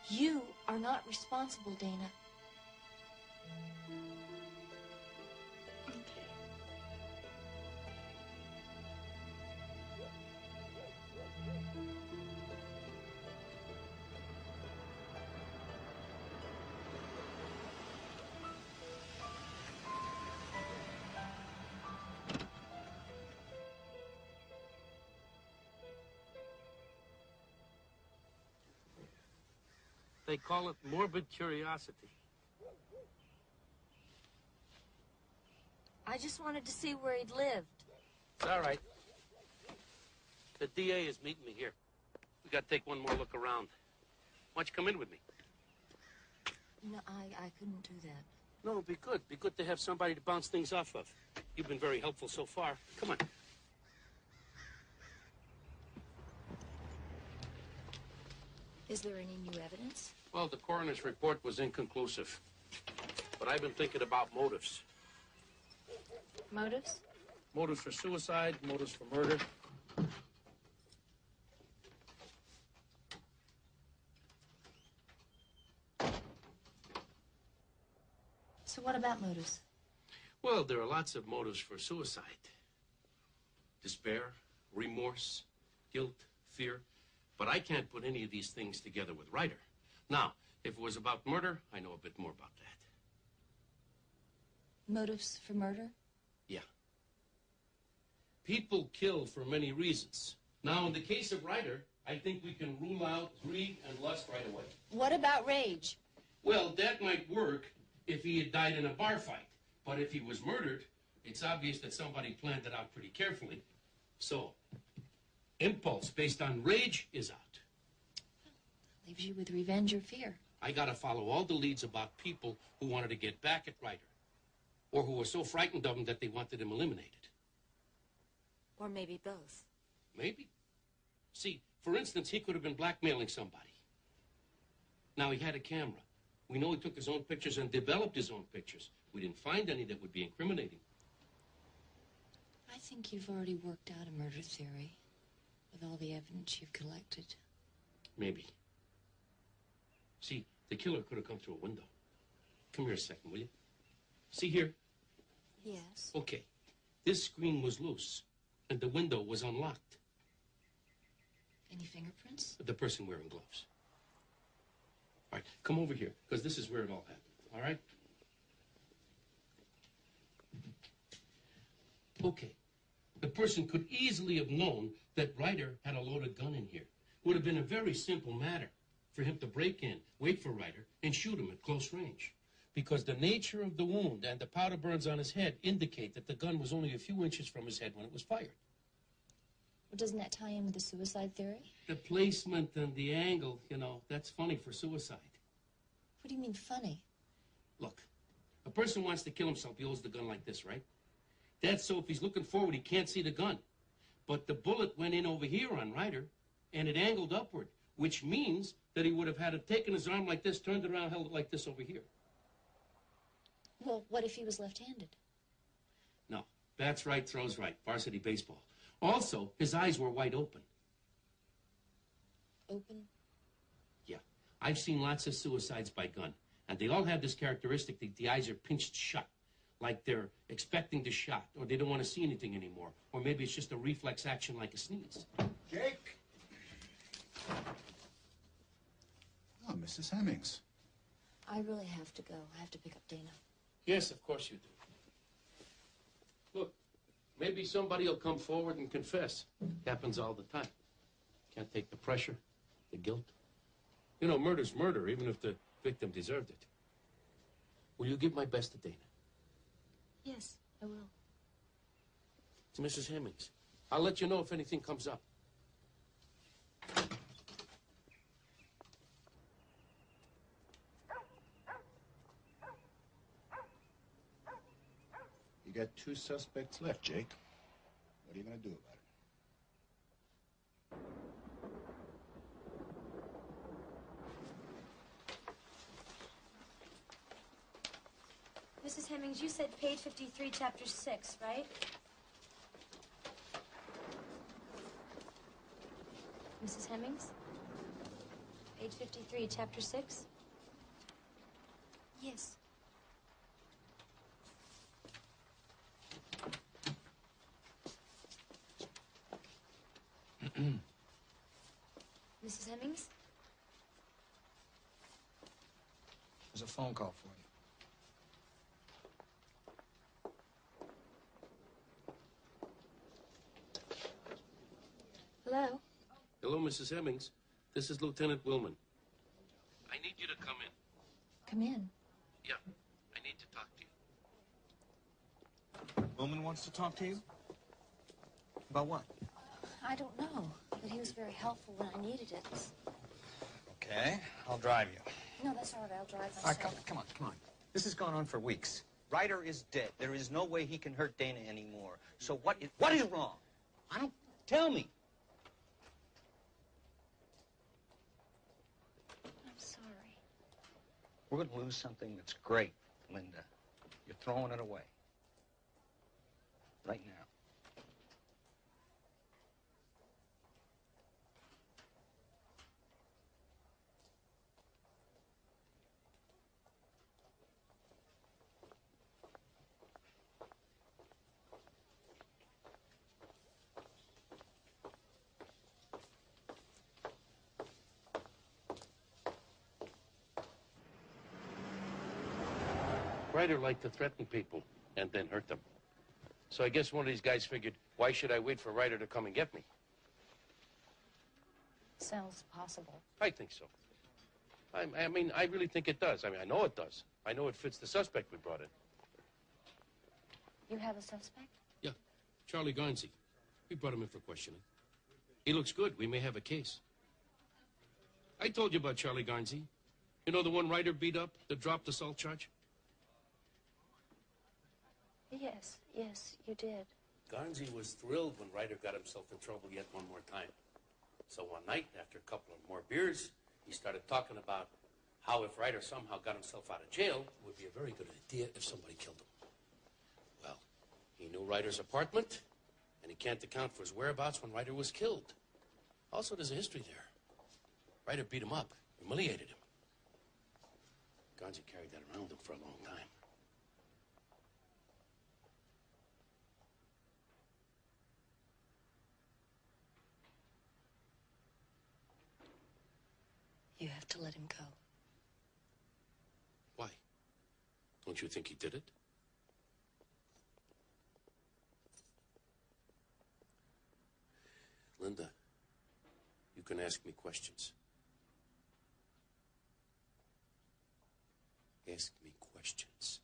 You are not responsible, Dana. They call it morbid curiosity. I just wanted to see where he'd lived. It's all right. The DA is meeting me here. We got to take one more look around. Why don't you come in with me? No, I couldn't do that. No, it'd be good. Be good to have somebody to bounce things off of. You've been very helpful so far. Come on. Is there any new evidence? Well, the coroner's report was inconclusive. But I've been thinking about motives. Motives? Motives for suicide, motives for murder. So what about motives? Well, there are lots of motives for suicide. Despair, remorse, guilt, fear. But I can't put any of these things together with Ryder. Now, if it was about murder, I know a bit more about that. Motives for murder? Yeah. People kill for many reasons. Now, in the case of Ryder, I think we can rule out greed and lust right away. What about rage? Well, that might work if he had died in a bar fight. But if he was murdered, it's obvious that somebody planned it out pretty carefully. So, impulse based on rage is out. Leaves you with revenge or fear. I gotta follow all the leads about people who wanted to get back at Ryder. Or who were so frightened of him that they wanted him eliminated. Or maybe both. Maybe. See, for instance, he could have been blackmailing somebody. Now, he had a camera. We know he took his own pictures and developed his own pictures. We didn't find any that would be incriminating. I think you've already worked out a murder theory with all the evidence you've collected. Maybe. See, the killer could have come through a window. Come here a second, will you? See here? Yes. Okay. This screen was loose, and the window was unlocked. Any fingerprints? The person wearing gloves. All right, come over here, because this is where it all happened, all right? Okay. The person could easily have known that Ryder had a loaded gun in here. It would have been a very simple matter for him to break in, wait for Ryder, and shoot him at close range. Because the nature of the wound and the powder burns on his head indicate that the gun was only a few inches from his head when it was fired. Well, doesn't that tie in with the suicide theory? The placement and the angle, you know, that's funny for suicide. What do you mean funny? Look, a person wants to kill himself, he holds the gun like this, right? That's so if he's looking forward, he can't see the gun. But the bullet went in over here on Ryder, and it angled upward, which means that he would have had to taken his arm like this, turned around, held it like this over here. Well, what if he was left-handed? No, bats right, throws right, varsity baseball. Also, his eyes were wide open. Open? Yeah, I've seen lots of suicides by gun, and they all have this characteristic that the eyes are pinched shut, like they're expecting the shot, or they don't want to see anything anymore, or maybe it's just a reflex action like a sneeze. Jake? Oh, Mrs. Hemmings. I really have to go. I have to pick up Dana. Yes, of course you do. Look, maybe somebody will come forward and confess. Happens all the time. Can't take the pressure, the guilt. You know, murder's murder, even if the victim deserved it. Will you give my best to Dana? Yes, I will. To Mrs. Hemmings. I'll let you know if anything comes up. You got 2 suspects left, Jake. What are you going to do about it? Mrs. Hemmings, you said page 53, chapter 6, right? Mrs. Hemmings? Page 53, chapter 6? Yes. Mrs. Hemmings? There's a phone call for you. Hello? Hello, Mrs. Hemmings. This is Lieutenant Willman. I need you to come in. Come in. Yeah, I need to talk to you. Willman wants to talk to you? About what? I don't know, but he was very helpful when I needed it. Okay, I'll drive you. No, that's all right. I'll drive All right, myself. come on. This has gone on for weeks. Ryder is dead. There is no way he can hurt Dana anymore. So what is wrong? I don't... Tell me. We're going to lose something that's great, Linda. You're throwing it away. Right now. Ryder liked to threaten people and then hurt them. So I guess one of these guys figured, why should I wait for Ryder to come and get me? Sounds possible. I think so. I mean, I really think it does. I mean, I know it does. I know it fits the suspect we brought in. You have a suspect? Yeah, Charlie Garnsey. We brought him in for questioning. He looks good. We may have a case. I told you about Charlie Garnsey. You know the one Ryder beat up, the dropped assault charge? Yes, you did. Garnsey was thrilled when Ryder got himself in trouble yet one more time. So one night, after a couple of more beers, he started talking about how if Ryder somehow got himself out of jail, it would be a very good idea if somebody killed him. Well, he knew Ryder's apartment, and he can't account for his whereabouts when Ryder was killed. Also, there's a history there. Ryder beat him up, humiliated him. Garnsey carried that around with him for a long time. You have to let him go. Why? Don't you think he did it? Linda, you can ask me questions. Ask me questions.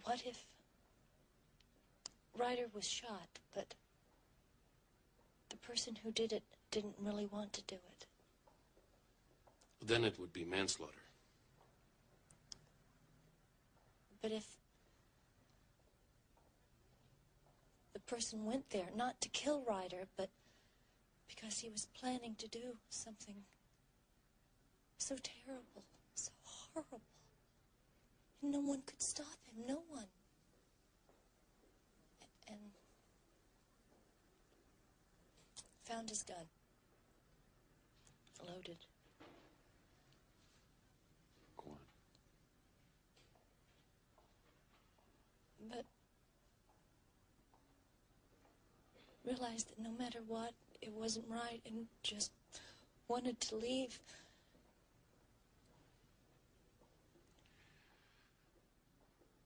What if Ryder was shot, but the person who did it didn't really want to do it? Then it would be manslaughter. But if the person went there not to kill Ryder, but because he was planning to do something so terrible, so horrible, and no one could stop him, no one. And found his gun. Loaded. Go on. But realized that no matter what, it wasn't right and just wanted to leave.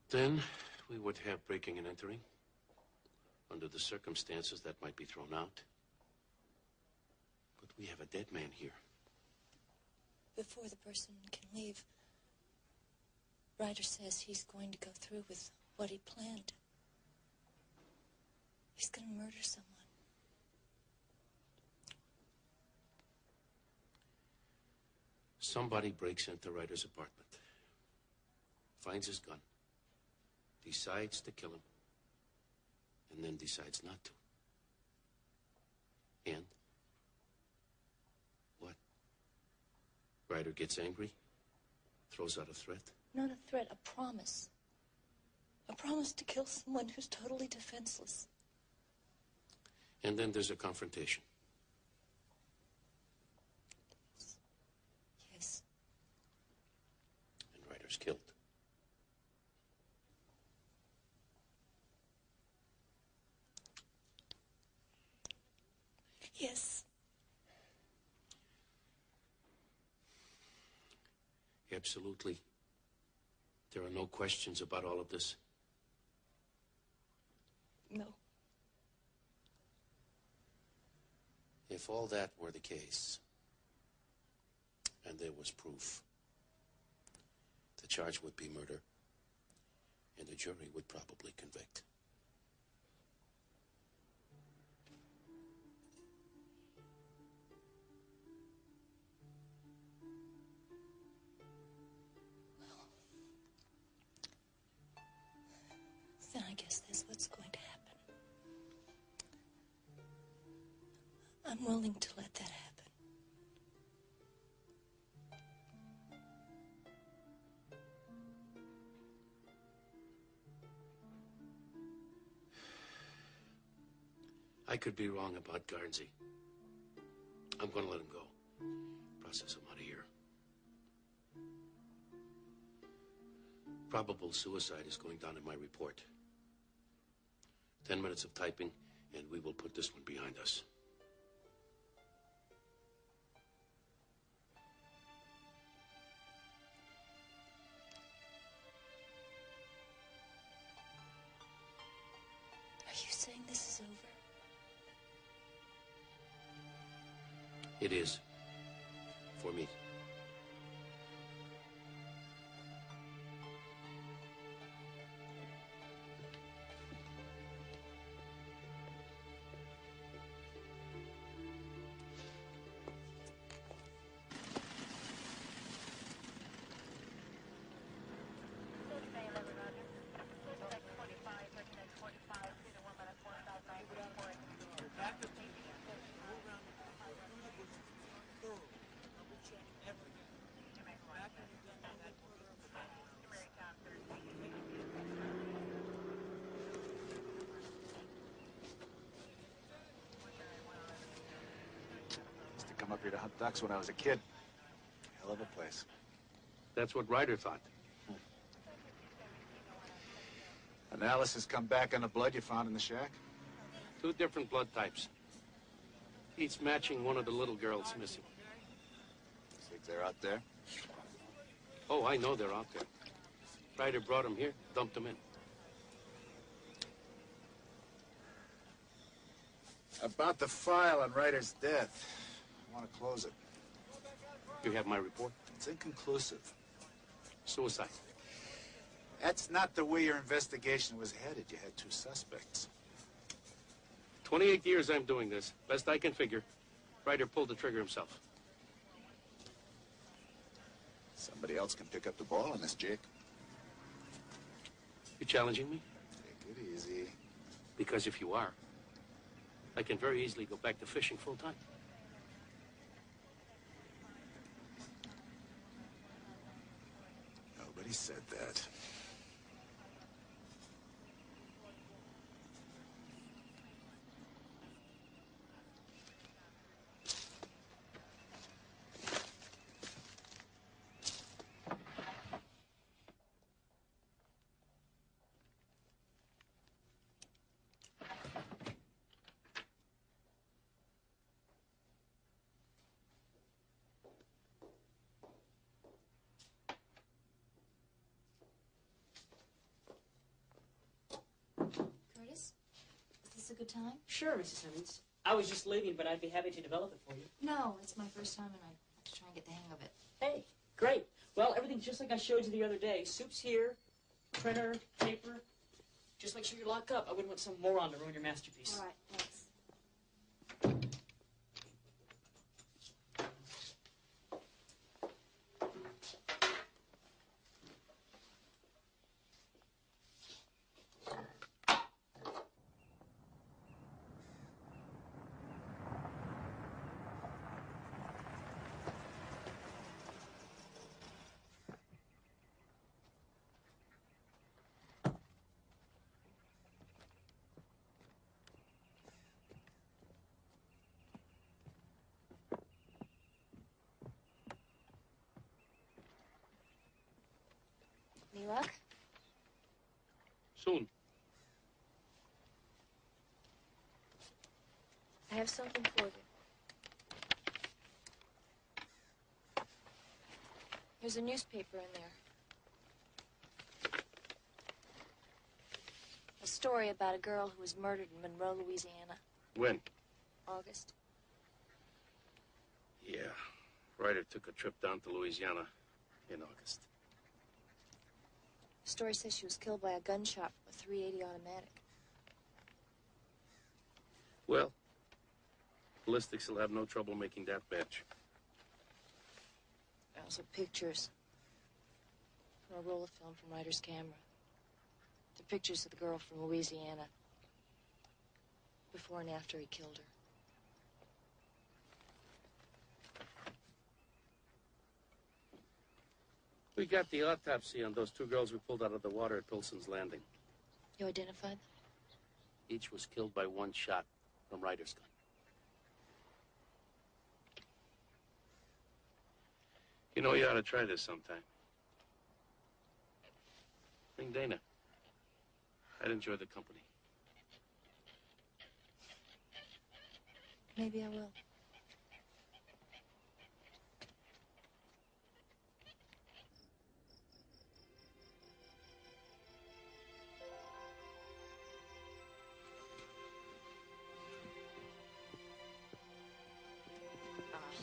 Then we would have breaking and entering. Under the circumstances, that might be thrown out. But we have a dead man here. Before the person can leave, Ryder says he's going to go through with what he planned. He's going to murder someone. Somebody breaks into Ryder's apartment, finds his gun, decides to kill him, and then decides not to. And what? Ryder gets angry, throws out a threat. Not a threat, a promise. A promise to kill someone who's totally defenseless. And then there's a confrontation. Yes. And Ryder's killed. Yes. Absolutely. There are no questions about all of this. No. If all that were the case, and there was proof, the charge would be murder, and the jury would probably convict. Then I guess that's what's going to happen. I'm willing to let that happen. I could be wrong about Garnsey. I'm going to let him go. Process him out of here. Probable suicide is going down in my report. 10 minutes of typing, and we will put this one behind us. Are you saying this is over? It is. For me. Used to come up here to hunt ducks when I was a kid. Hell of a place. That's what Ryder thought. Analysis come back on the blood you found in the shack? 2 different blood types. Each matching one of the little girls missing. Think they're out there? Oh, I know they're out there. Ryder brought them here, dumped them in. About the file on Ryder's death. I want to close it. You have my report? It's inconclusive. Suicide. That's not the way your investigation was headed. You had 2 suspects. 28 years I'm doing this. Best I can figure. Ryder pulled the trigger himself. Somebody else can pick up the ball on this, Jake. You challenging me? Take it easy. Because if you are, I can very easily go back to fishing full time. Nobody said that. Curtis, is this a good time? Sure, Mrs. Hemmings. I was just leaving, but I'd be happy to develop it for you. No, it's my first time and I have to try and get the hang of it. Hey, great. Well, everything's just like I showed you the other day. Soup's here, printer, paper. Just make sure you lock up. I wouldn't want some moron to ruin your masterpiece. All right, thanks. Any luck? Soon. I have something for you. There's a newspaper in there. A story about a girl who was murdered in Monroe, Louisiana. When? August. Yeah. Ryder took a trip down to Louisiana in August. The story says she was killed by a gunshot from a .380 automatic. Well, ballistics will have no trouble making that match. Also pictures. From a roll of film from Ryder's camera. The pictures of the girl from Louisiana. Before and after he killed her. We got the autopsy on those 2 girls we pulled out of the water at Pilson's Landing. You identified them? Each was killed by 1 shot. from Ryder's gun. You know, you ought to try this sometime. Ring Dana. I'd enjoy the company. Maybe I will.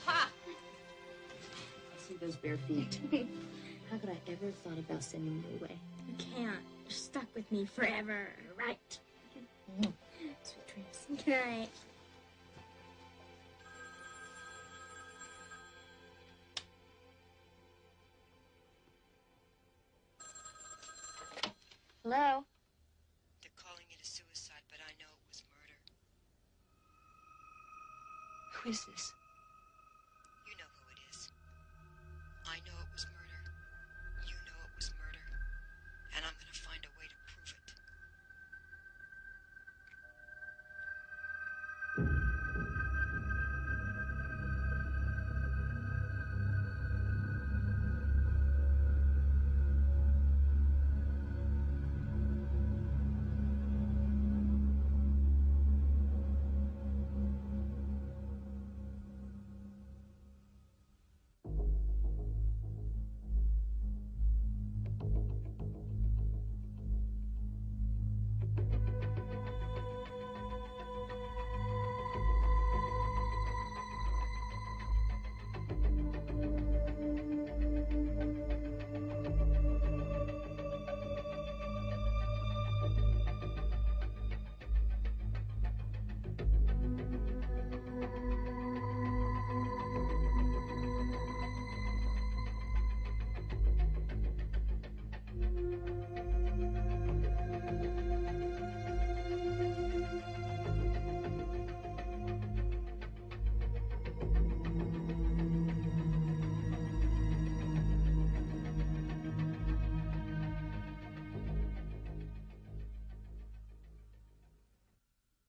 Aha! I see those bare feet. How could I ever have thought about sending you away? You can't. You're stuck with me forever, right? Sweet dreams. Good night. Hello? They're calling it a suicide, but I know it was murder. Who is this?